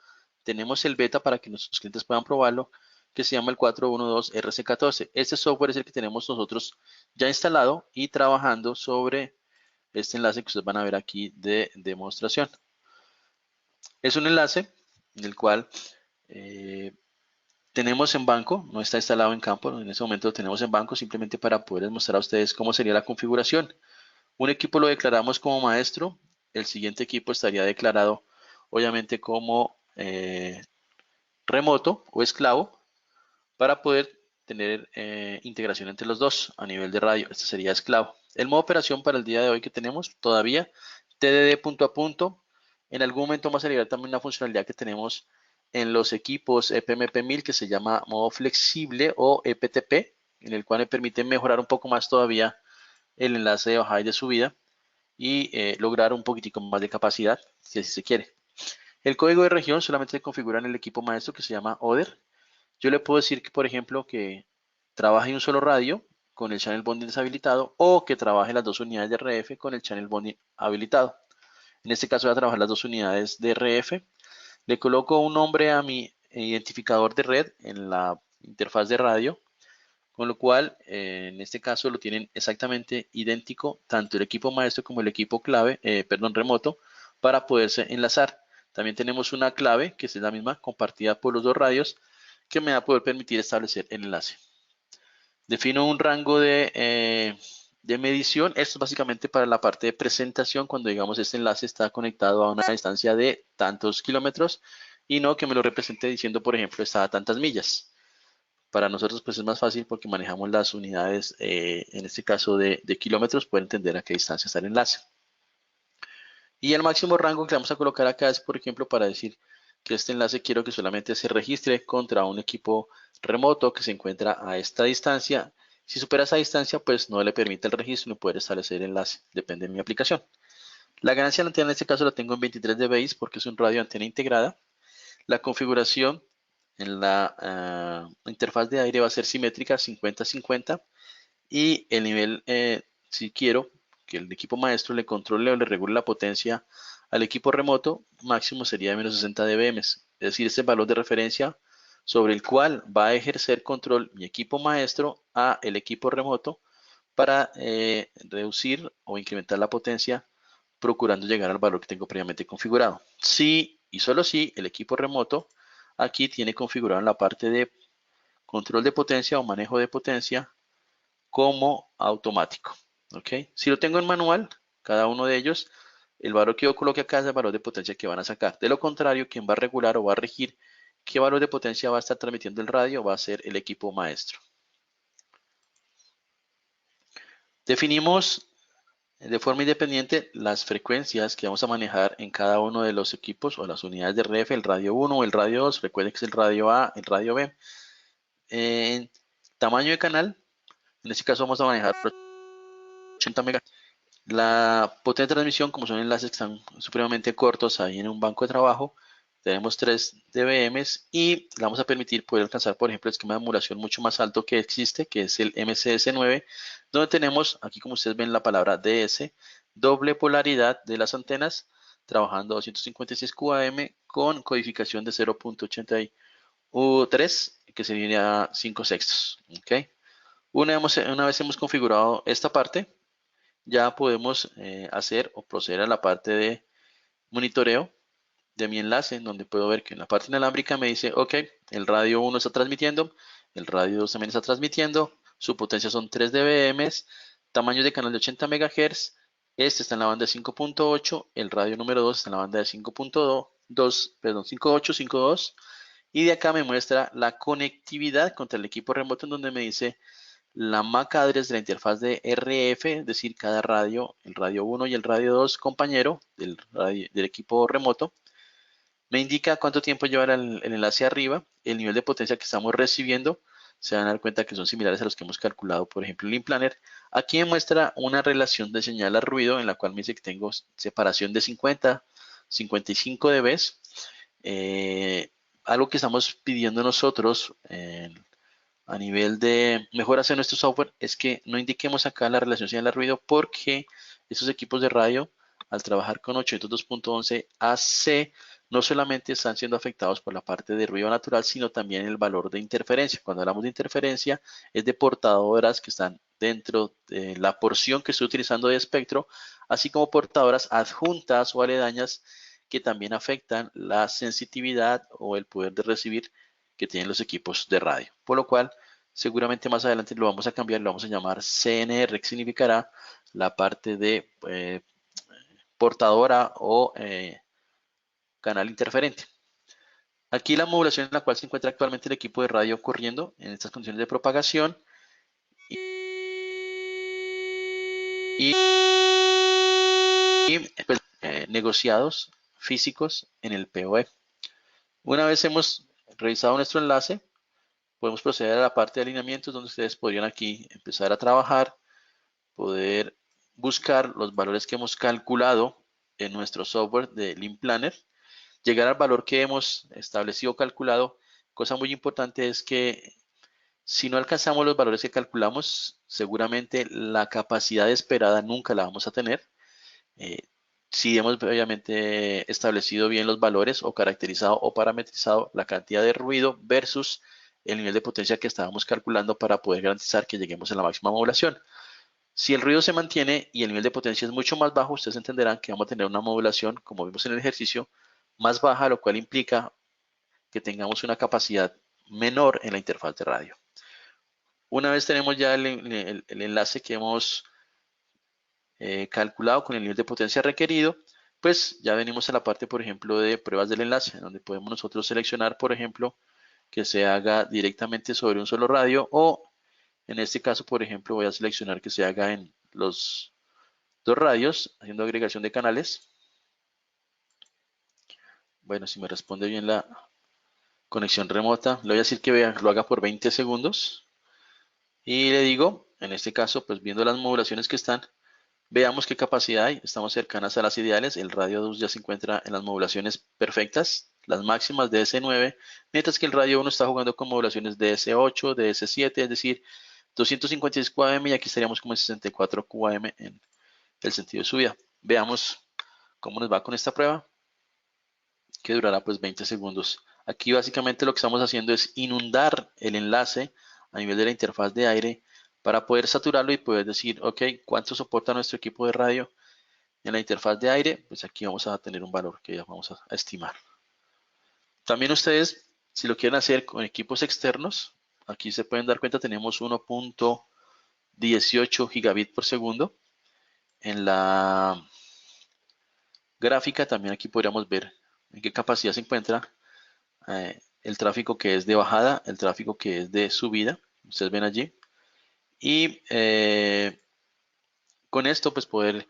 A: tenemos el beta para que nuestros clientes puedan probarlo, que se llama el 4.1.2 RC14. Este software es el que tenemos nosotros ya instalado y trabajando sobre este enlace que ustedes van a ver aquí de demostración. Es un enlace en el cual tenemos en banco, no está instalado en campo, en ese momento lo tenemos en banco simplemente para poder mostrar a ustedes cómo sería la configuración. Un equipo lo declaramos como maestro, el siguiente equipo estaría declarado obviamente como remoto o esclavo para poder tener integración entre los dos a nivel de radio. Este sería esclavo. El modo de operación para el día de hoy que tenemos todavía TDD punto a punto. En algún momento vamos a liberar también una funcionalidad que tenemos en los equipos EPMP1000 que se llama modo flexible o EPTP, en el cual me permite mejorar un poco más todavía el enlace de bajada y de subida y lograr un poquitico más de capacidad si así se quiere. El código de región solamente se configura en el equipo maestro que se llama ODER. Yo le puedo decir que, por ejemplo, que trabaje en un solo radio con el channel bonding deshabilitado o que trabaje las dos unidades de RF con el channel bonding habilitado. En este caso voy a trabajar las dos unidades de RF. Le coloco un nombre a mi identificador de red en la interfaz de radio, con lo cual en este caso lo tienen exactamente idéntico tanto el equipo maestro como el equipo clave, remoto, para poderse enlazar. También tenemos una clave que es la misma compartida por los dos radios que me va a poder permitir establecer el enlace. Defino un rango de medición. Esto es básicamente para la parte de presentación, cuando digamos este enlace está conectado a una distancia de tantos kilómetros y no que me lo represente diciendo, por ejemplo, está a tantas millas. Para nosotros pues es más fácil porque manejamos las unidades, en este caso de kilómetros, pueden entender a qué distancia está el enlace. Y el máximo rango que vamos a colocar acá es, por ejemplo, para decir que este enlace quiero que solamente se registre contra un equipo remoto que se encuentra a esta distancia. Si supera esa distancia, pues no le permite el registro ni poder establecer el enlace. Depende de mi aplicación. La ganancia de la antena en este caso la tengo en 23 dBi porque es un radio antena integrada. La configuración en la interfaz de aire va a ser simétrica 50-50 y el nivel, si quiero que el equipo maestro le controle o le regule la potencia al equipo remoto, máximo sería de menos 60 dBm, es decir, este valor de referencia sobre el cual va a ejercer control mi equipo maestro a el equipo remoto para reducir o incrementar la potencia procurando llegar al valor que tengo previamente configurado. Si y solo si el equipo remoto aquí tiene configurado en la parte de control de potencia o manejo de potencia como automático. ¿Ok? Si lo tengo en manual, cada uno de ellos, el valor que yo coloque acá es el valor de potencia que van a sacar. De lo contrario, quien va a regular o va a regir ¿Qué valor de potencia va a estar transmitiendo el radio? Va a ser el equipo maestro. Definimos de forma independiente las frecuencias que vamos a manejar en cada uno de los equipos o las unidades de RF, el radio 1 o el radio 2. Recuerden que es el radio A, el radio B. En tamaño de canal, en este caso vamos a manejar 80 megahertz. La potencia de transmisión, como son enlaces que están supremamente cortos ahí en un banco de trabajo, tenemos 3 dBm y le vamos a permitir poder alcanzar, por ejemplo, el esquema de emulación mucho más alto que existe, que es el MCS9, donde tenemos, aquí como ustedes ven la palabra DS, doble polaridad de las antenas, trabajando a 256 QAM con codificación de 0.83, que sería 5 sextos. ¿Okay? Una vez hemos configurado esta parte, ya podemos hacer o proceder a la parte de monitoreo de mi enlace, en donde puedo ver que en la parte inalámbrica me dice, ok, el radio 1 está transmitiendo, el radio 2 también está transmitiendo, su potencia son 3 dBm, tamaño de canal de 80 MHz, este está en la banda de 5.8, el radio número 2 está en la banda de 5.2, perdón, 5.8, 5.2, y de acá me muestra la conectividad contra el equipo remoto, en donde me dice la MAC address de la interfaz de RF, es decir, cada radio, el radio 1 y el radio 2 compañero del equipo remoto, me indica cuánto tiempo llevará el enlace arriba, el nivel de potencia que estamos recibiendo. Se van a dar cuenta que son similares a los que hemos calculado, por ejemplo, el InPlanner. Aquí me muestra una relación de señal a ruido en la cual me dice que tengo separación de 50, 55 dB. Algo que estamos pidiendo nosotros a nivel de mejoras en nuestro software es que no indiquemos acá la relación señal a ruido, porque estos equipos de radio, al trabajar con 802.11 AC, no solamente están siendo afectados por la parte de ruido natural, sino también el valor de interferencia. Cuando hablamos de interferencia, es de portadoras que están dentro de la porción que estoy utilizando de espectro, así como portadoras adjuntas o aledañas que también afectan la sensitividad o el poder de recibir que tienen los equipos de radio. Por lo cual, seguramente más adelante lo vamos a cambiar, lo vamos a llamar CNR, que significará la parte de portadora o canal interferente. Aquí la modulación en la cual se encuentra actualmente el equipo de radio corriendo en estas condiciones de propagación y pues, negociados físicos en el PoE. Una vez hemos revisado nuestro enlace, podemos proceder a la parte de alineamientos, donde ustedes podrían aquí empezar a trabajar, poder buscar los valores que hemos calculado en nuestro software de Link Planner, llegar al valor que hemos establecido o calculado. Cosa muy importante es que si no alcanzamos los valores que calculamos, seguramente la capacidad esperada nunca la vamos a tener. Si hemos obviamente establecido bien los valores o caracterizado o parametrizado la cantidad de ruido versus el nivel de potencia que estábamos calculando para poder garantizar que lleguemos a la máxima modulación. Si el ruido se mantiene y el nivel de potencia es mucho más bajo, ustedes entenderán que vamos a tener una modulación, como vimos en el ejercicio, más baja, lo cual implica que tengamos una capacidad menor en la interfaz de radio. Una vez tenemos ya el enlace que hemos calculado con el nivel de potencia requerido, pues ya venimos a la parte, por ejemplo, de pruebas del enlace, donde podemos nosotros seleccionar, por ejemplo, que se haga directamente sobre un solo radio, o en este caso, por ejemplo, voy a seleccionar que se haga en los dos radios, haciendo agregación de canales. Bueno, si me responde bien la conexión remota, le voy a decir que lo haga por 20 segundos. Y le digo, en este caso, pues viendo las modulaciones que están, veamos qué capacidad hay. Estamos cercanas a las ideales. El radio 2 ya se encuentra en las modulaciones perfectas, las máximas de S9, mientras que el radio 1 está jugando con modulaciones de S8, de S7, es decir, 256 QAM, y aquí estaríamos como en 64 QAM en el sentido de subida. Veamos cómo nos va con esta prueba, que durará pues 20 segundos. Aquí básicamente lo que estamos haciendo es inundar el enlace a nivel de la interfaz de aire para poder saturarlo y poder decir, ok, ¿cuánto soporta nuestro equipo de radio en la interfaz de aire? Pues aquí vamos a tener un valor que ya vamos a estimar. También ustedes, si lo quieren hacer con equipos externos, aquí se pueden dar cuenta, tenemos 1.18 gigabit por segundo. En la gráfica también aquí podríamos ver en qué capacidad se encuentra el tráfico que es de bajada, el tráfico que es de subida, ustedes ven allí, y con esto pues poder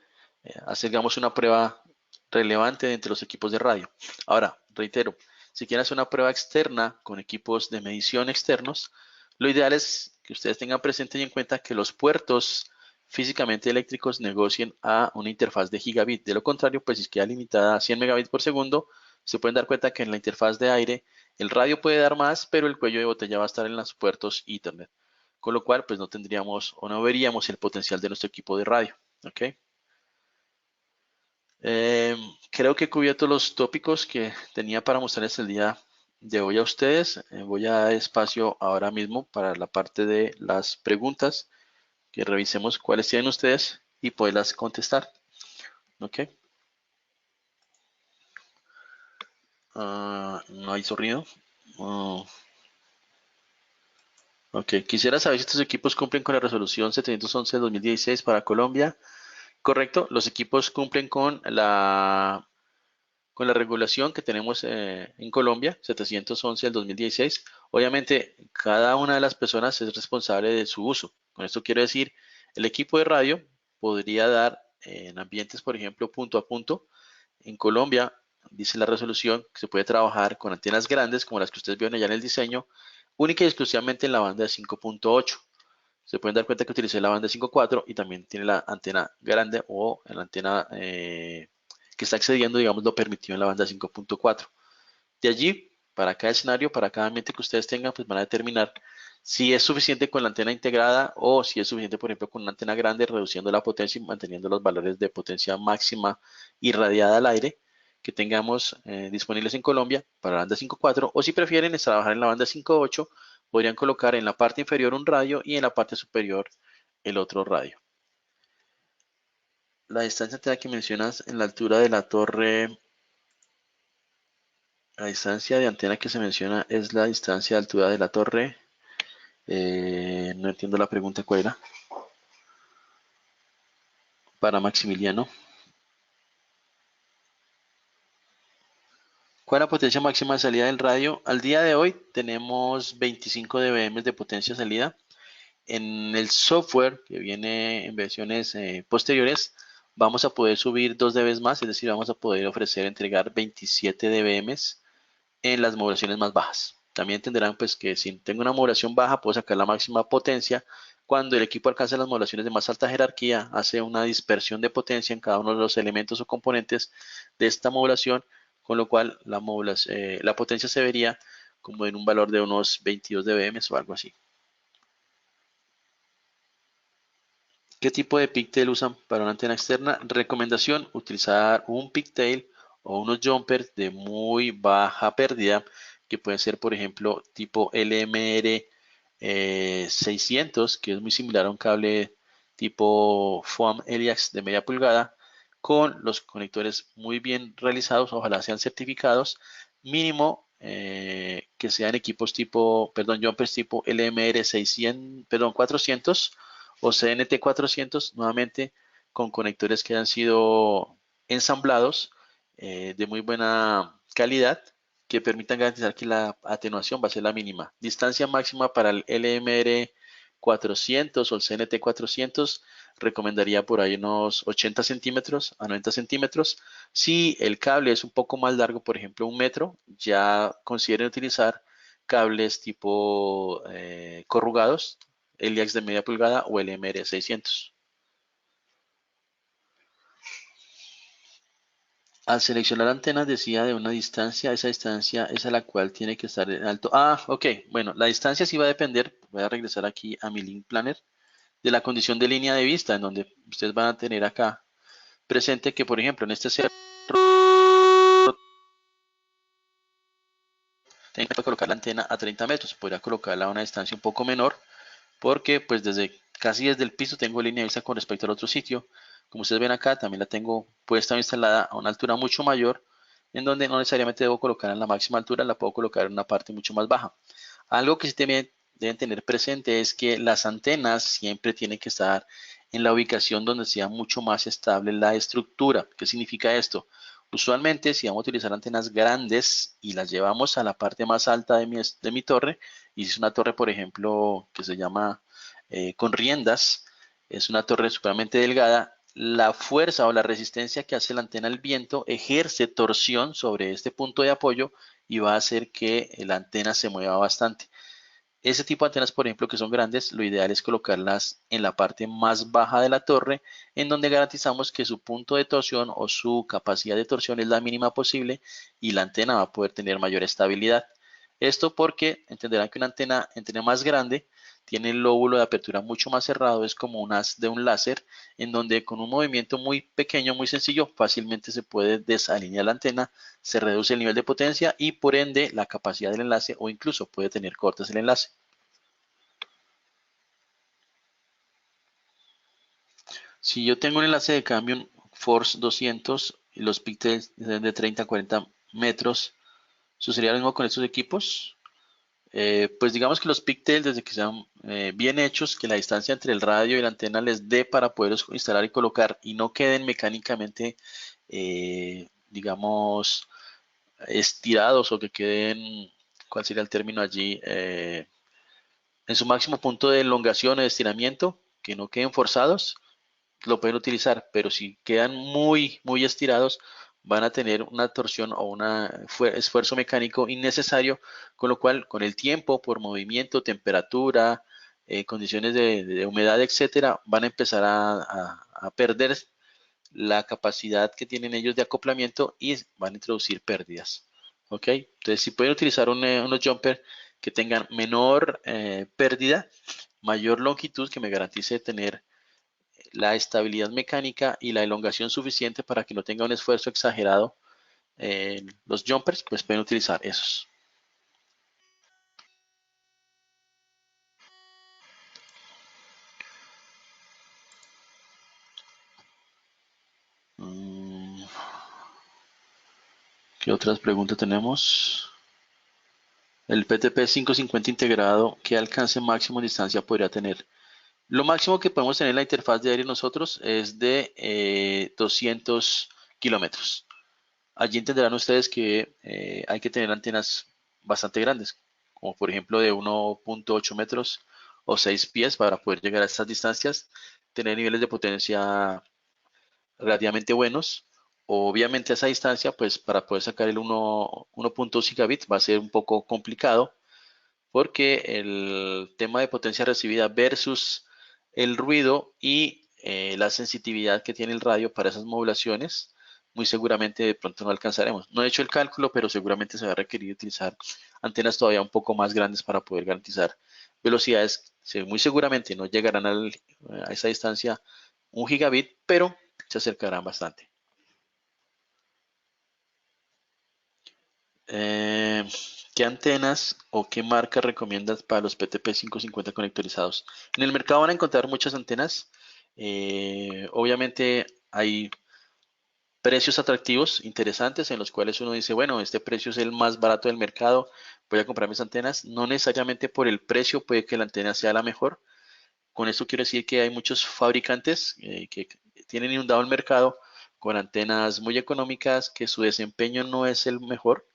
A: hacer digamos una prueba relevante entre los equipos de radio. Ahora, reitero, si quieren hacer una prueba externa con equipos de medición externos, lo ideal es que ustedes tengan presente y en cuenta que los puertos físicamente eléctricos negocien a una interfaz de gigabit. De lo contrario, pues si queda limitada a 100 megabits por segundo, se pueden dar cuenta que en la interfaz de aire el radio puede dar más, pero el cuello de botella va a estar en los puertos Ethernet. Con lo cual, pues no tendríamos o no veríamos el potencial de nuestro equipo de radio. ¿Ok? Creo que he cubierto los tópicos que tenía para mostrarles el día de hoy a ustedes. Voy a dar espacio ahora mismo para la parte de las preguntas, que revisemos cuáles tienen ustedes y poderlas contestar. ¿Ok? No hay sonido. Ok, quisiera saber si estos equipos cumplen con la resolución 711 de 2016 para Colombia. Correcto, los equipos cumplen con la regulación que tenemos en Colombia, 711 del 2016. Obviamente, cada una de las personas es responsable de su uso. Con esto quiero decir, el equipo de radio podría dar en ambientes, por ejemplo, punto a punto. En Colombia, dice la resolución, que se puede trabajar con antenas grandes, como las que ustedes vieron allá en el diseño, única y exclusivamente en la banda de 5.8. Se pueden dar cuenta que utilicé la banda 5.4 y también tiene la antena grande o la antena que está excediendo, digamos, lo permitido en la banda 5.4. De allí, para cada escenario, para cada ambiente que ustedes tengan, pues van a determinar si es suficiente con la antena integrada o si es suficiente, por ejemplo, con una antena grande, reduciendo la potencia y manteniendo los valores de potencia máxima irradiada al aire que tengamos disponibles en Colombia para la banda 5.4, o si prefieren trabajar en la banda 5.8, podrían colocar en la parte inferior un radio y en la parte superior el otro radio. La distancia que mencionas en la altura de la torre, la distancia de antena que se menciona es la distancia de altura de la torre. No entiendo la pregunta, ¿cuál era? Para Maximiliano. ¿Cuál es la potencia máxima de salida del radio? Al día de hoy tenemos 25 dBm de potencia de salida. En el software que viene en versiones posteriores, vamos a poder subir 2 dB más, es decir, vamos a poder ofrecer, entregar 27 dBm en las modulaciones más bajas. También entenderán pues que si tengo una modulación baja puedo sacar la máxima potencia. Cuando el equipo alcanza las modulaciones de más alta jerarquía, hace una dispersión de potencia en cada uno de los elementos o componentes de esta modulación, con lo cual la potencia se vería como en un valor de unos 22 dBm o algo así. ¿Qué tipo de pigtail usan para una antena externa? Recomendación, utilizar un pigtail o unos jumpers de muy baja pérdida, que pueden ser, por ejemplo, tipo LMR 600, que es muy similar a un cable tipo FOAM Eliax de media pulgada, con los conectores muy bien realizados, ojalá sean certificados, mínimo que sean equipos tipo, perdón, jumpers tipo LMR 600, perdón, 400 o CNT 400, nuevamente con conectores que han sido ensamblados de muy buena calidad, que permitan garantizar que la atenuación va a ser la mínima. Distancia máxima para el LMR 400 o el CNT 400, recomendaría por ahí unos 80 centímetros a 90 centímetros. Si el cable es un poco más largo, por ejemplo 1 metro, ya consideren utilizar cables tipo corrugados, Eliax de media pulgada o el MR 600. Al seleccionar antenas decía de una distancia, esa distancia es a la cual tiene que estar en alto. Ok, bueno, la distancia sí va a depender, voy a regresar aquí a mi link planner, de la condición de línea de vista, en donde ustedes van a tener acá presente que, por ejemplo, en este cerro, tienen que colocar la antena a 30 metros, podría colocarla a una distancia un poco menor, porque pues casi desde el piso tengo línea de vista con respecto al otro sitio. Como ustedes ven acá, también la tengo puesta o instalada a una altura mucho mayor, en donde no necesariamente debo colocar en la máxima altura, la puedo colocar en una parte mucho más baja. Algo que sí también deben tener presente es que las antenas siempre tienen que estar en la ubicación donde sea mucho más estable la estructura. ¿Qué significa esto? Usualmente, si vamos a utilizar antenas grandes y las llevamos a la parte más alta de mi torre, y si es una torre, por ejemplo, que se llama con riendas, es una torre supremamente delgada, la fuerza o la resistencia que hace la antena al viento ejerce torsión sobre este punto de apoyo y va a hacer que la antena se mueva bastante. Ese tipo de antenas, por ejemplo, que son grandes, lo ideal es colocarlas en la parte más baja de la torre, en donde garantizamos que su punto de torsión o su capacidad de torsión es la mínima posible y la antena va a poder tener mayor estabilidad. Esto porque entenderán que una antena más grande tiene el lóbulo de apertura mucho más cerrado, es como un haz de un láser, en donde con un movimiento muy pequeño, muy sencillo, fácilmente se puede desalinear la antena, se reduce el nivel de potencia y por ende la capacidad del enlace o incluso puede tener cortes el enlace. Si yo tengo un enlace de cambio un Force 200 y los píxeles de 30 a 40 metros, ¿sucedería lo mismo con estos equipos? Pues digamos que los píxeles, desde que sean bien hechos, que la distancia entre el radio y la antena les dé para poderlos instalar y colocar y no queden mecánicamente, digamos, estirados o que queden, ¿cuál sería el término allí? En su máximo punto de elongación o de estiramiento, que no queden forzados, lo pueden utilizar, pero si quedan muy estirados, van a tener una torsión o un esfuerzo mecánico innecesario, con lo cual con el tiempo, por movimiento, temperatura, condiciones de humedad, etcétera, van a empezar a perder la capacidad que tienen ellos de acoplamiento y van a introducir pérdidas. ¿Ok? Entonces, si pueden utilizar unos jumper que tengan menor pérdida, mayor longitud, que me garantice tener la estabilidad mecánica y la elongación suficiente para que no tenga un esfuerzo exagerado en los jumpers, pues pueden utilizar esos. Mm, ¿Qué otras preguntas tenemos? El PTP 550 integrado, ¿qué alcance máximo de distancia podría tener? Lo máximo que podemos tener en la interfaz de aire nosotros es de 200 kilómetros. Allí entenderán ustedes que hay que tener antenas bastante grandes, como por ejemplo de 1.8 metros o 6 pies para poder llegar a estas distancias, tener niveles de potencia relativamente buenos. Obviamente a esa distancia, pues para poder sacar el 1.2 gigabit va a ser un poco complicado porque el tema de potencia recibida versus el ruido y la sensitividad que tiene el radio para esas modulaciones, muy seguramente de pronto no alcanzaremos. No he hecho el cálculo, pero seguramente se va a requerir utilizar antenas todavía un poco más grandes para poder garantizar velocidades que muy seguramente no llegarán a esa distancia 1 gigabit, pero se acercarán bastante. Eh, ¿Qué antenas o qué marca recomiendas para los PTP 550 conectorizados? En el mercado van a encontrar muchas antenas. Obviamente hay precios atractivos, interesantes, en los cuales uno dice, bueno, este precio es el más barato del mercado, voy a comprar mis antenas. No necesariamente por el precio puede que la antena sea la mejor. Con esto quiero decir que hay muchos fabricantes que tienen inundado el mercado con antenas muy económicas, que su desempeño no es el mejor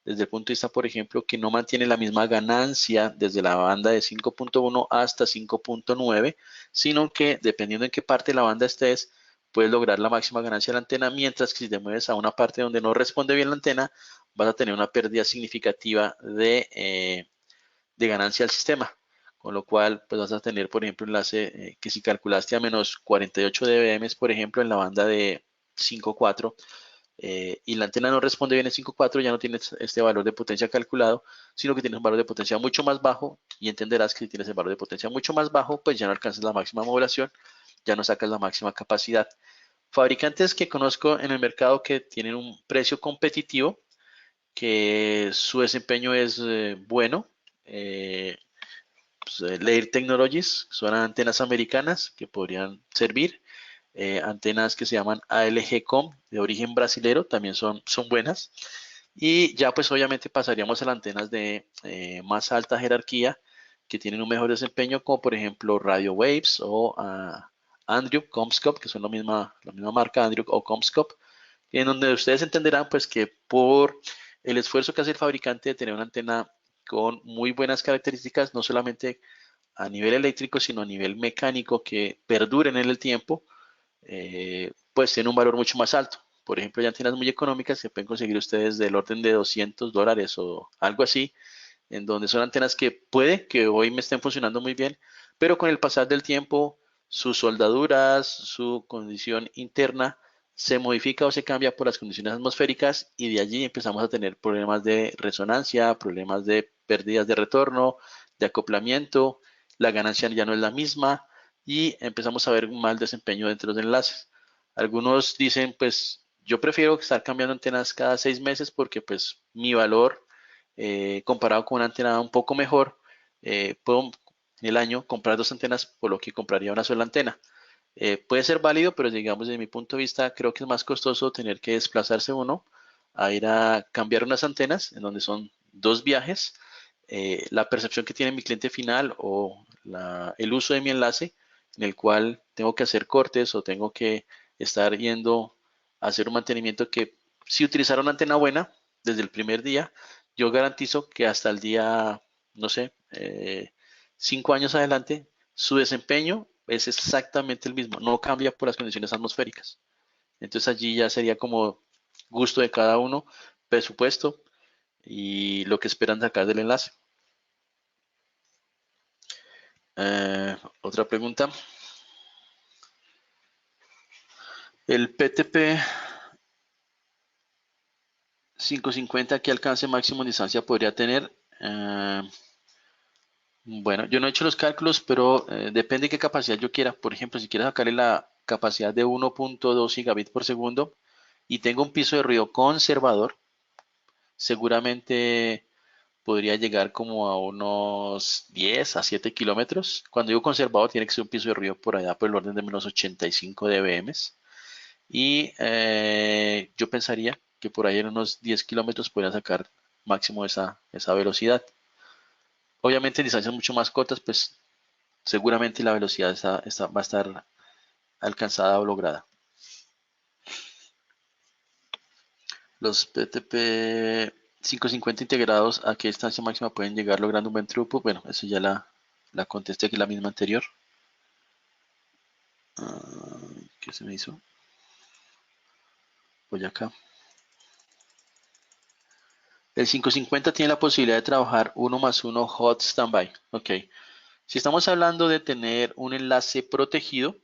A: desde el punto de vista, por ejemplo, que no mantiene la misma ganancia desde la banda de 5.1 hasta 5.9, sino que dependiendo en qué parte de la banda estés, puedes lograr la máxima ganancia de la antena, mientras que si te mueves a una parte donde no responde bien la antena, vas a tener una pérdida significativa de ganancia al sistema. Con lo cual, pues vas a tener, por ejemplo, enlace que si calculaste a menos 48 dBm, por ejemplo, en la banda de 5.4, y la antena no responde bien en 5.4, ya no tienes este valor de potencia calculado, sino que tienes un valor de potencia mucho más bajo y entenderás que si tienes el valor de potencia mucho más bajo, pues ya no alcanzas la máxima modulación, ya no sacas la máxima capacidad. Fabricantes que conozco en el mercado que tienen un precio competitivo, que su desempeño es bueno, Lear Technologies, son antenas americanas que podrían servir. Antenas que se llaman ALG-COM de origen brasilero, también son buenas. Y ya pues obviamente pasaríamos a las antenas de más alta jerarquía que tienen un mejor desempeño, como por ejemplo Radio Waves o Andrew Comscope, que son la misma marca, Andrew o Comscope, en donde ustedes entenderán pues que por el esfuerzo que hace el fabricante de tener una antena con muy buenas características, no solamente a nivel eléctrico, sino a nivel mecánico, que perduren en el tiempo, pues tiene un valor mucho más alto. Por ejemplo, hay antenas muy económicas que pueden conseguir ustedes del orden de $200 o algo así, en donde son antenas que puede que hoy me estén funcionando muy bien, pero con el pasar del tiempo, sus soldaduras, su condición interna se modifica o se cambia por las condiciones atmosféricas y de allí empezamos a tener problemas de resonancia, problemas de pérdidas de retorno, de acoplamiento, la ganancia ya no es la misma y empezamos a ver un mal desempeño dentro de los enlaces. Algunos dicen, pues yo prefiero estar cambiando antenas cada 6 meses porque pues mi valor comparado con una antena un poco mejor, puedo en el año comprar dos antenas por lo que compraría una sola antena. Puede ser válido, pero digamos desde mi punto de vista creo que es más costoso tener que desplazarse uno a ir a cambiar unas antenas en donde son dos viajes. La percepción que tiene mi cliente final o el uso de mi enlace en el cual tengo que hacer cortes o tengo que estar yendo a hacer un mantenimiento que si utilizara una antena buena desde el primer día, yo garantizo que hasta el día, no sé, 5 años adelante, su desempeño es exactamente el mismo, no cambia por las condiciones atmosféricas. Entonces allí ya sería como gusto de cada uno, presupuesto y lo que esperan sacar del enlace. Otra pregunta. El PTP 550, ¿qué alcance máximo en distancia podría tener? Bueno, yo no he hecho los cálculos, pero depende de qué capacidad yo quiera. Por ejemplo, si quiero sacarle la capacidad de 1.2 gigabits por segundo y tengo un piso de ruido conservador, seguramente podría llegar como a unos 10 a 7 kilómetros. Cuando digo conservador, tiene que ser un piso de ruido por allá por el orden de menos 85 dBm. Y yo pensaría que por ahí en unos 10 kilómetros podrían sacar máximo esa velocidad. Obviamente en distancias mucho más cortas, pues seguramente la velocidad va a estar alcanzada o lograda. Los PTP 550 integrados, ¿a qué distancia máxima pueden llegar logrando un buen throughput? Bueno, eso ya la contesté aquí la misma anterior. ¿Qué se me hizo? Voy acá. El 550 tiene la posibilidad de trabajar 1+1 hot standby. Ok. Si estamos hablando de tener un enlace protegido,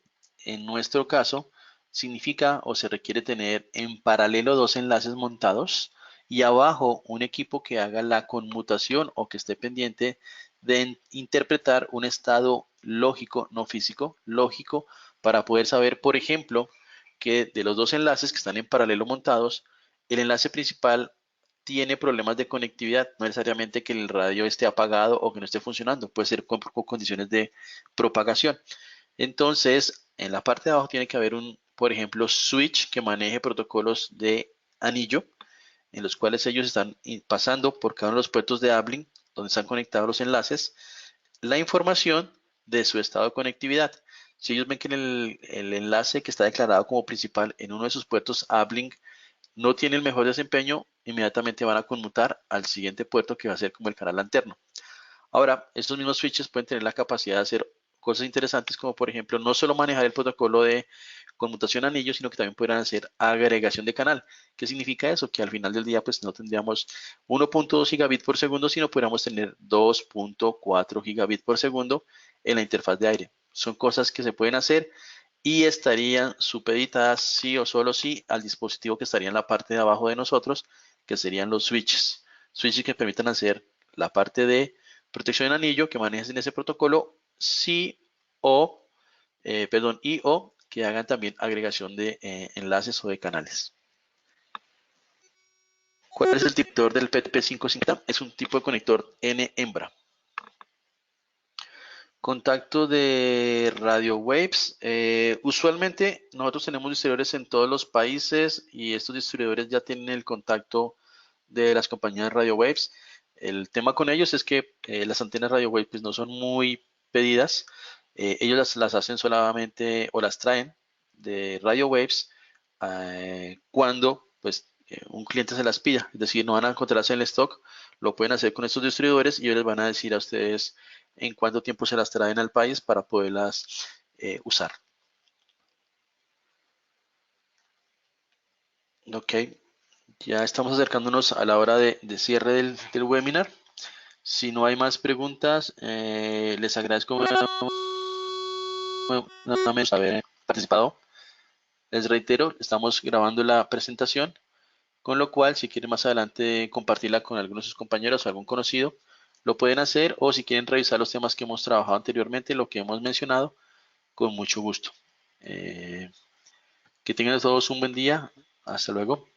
A: en nuestro caso, significa o se requiere tener en paralelo dos enlaces montados y abajo un equipo que haga la conmutación o que esté pendiente de interpretar un estado lógico, no físico, lógico, para poder saber, por ejemplo, que de los dos enlaces que están en paralelo montados, el enlace principal tiene problemas de conectividad, no necesariamente que el radio esté apagado o que no esté funcionando, puede ser con condiciones de propagación. Entonces, en la parte de abajo tiene que haber un, por ejemplo, switch que maneje protocolos de anillo, en los cuales ellos están pasando por cada uno de los puertos de uplink, donde están conectados los enlaces, la información de su estado de conectividad. Si ellos ven que el enlace que está declarado como principal en uno de sus puertos uplink no tiene el mejor desempeño, inmediatamente van a conmutar al siguiente puerto que va a ser como el canal alterno. Ahora, estos mismos switches pueden tener la capacidad de hacer cosas interesantes como por ejemplo no solo manejar el protocolo de conmutación anillo, sino que también podrán hacer agregación de canal. ¿Qué significa eso? Que al final del día pues no tendríamos 1.2 gigabit por segundo, sino podríamos tener 2.4 gigabit por segundo en la interfaz de aire. Son cosas que se pueden hacer y estarían supeditadas sí o solo sí al dispositivo que estaría en la parte de abajo de nosotros, que serían los switches. Switches que permitan hacer la parte de protección en anillo que manejen ese protocolo, sí o, perdón, y o que hagan también agregación de enlaces o de canales. ¿Cuál es el conector del PTP550? Es un tipo de conector N hembra. Contacto de Radio Waves. Usualmente nosotros tenemos distribuidores en todos los países y estos distribuidores ya tienen el contacto de las compañías Radio Waves. El tema con ellos es que las antenas Radio Waves pues, no son muy pedidas. Ellos las hacen solamente o las traen de Radio Waves cuando pues un cliente se las pida, es decir, no van a encontrarse en el stock, lo pueden hacer con estos distribuidores y ellos les van a decir a ustedes en cuánto tiempo se las traen al país para poderlas usar. Ok, ya estamos acercándonos a la hora de cierre del webinar. Si no hay más preguntas, les agradezco nuevamente haber participado. Les reitero, estamos grabando la presentación, con lo cual si quieren más adelante compartirla con algunos de sus compañeros o algún conocido, lo pueden hacer, o si quieren revisar los temas que hemos trabajado anteriormente, lo que hemos mencionado, con mucho gusto. Que tengan todos un buen día. Hasta luego.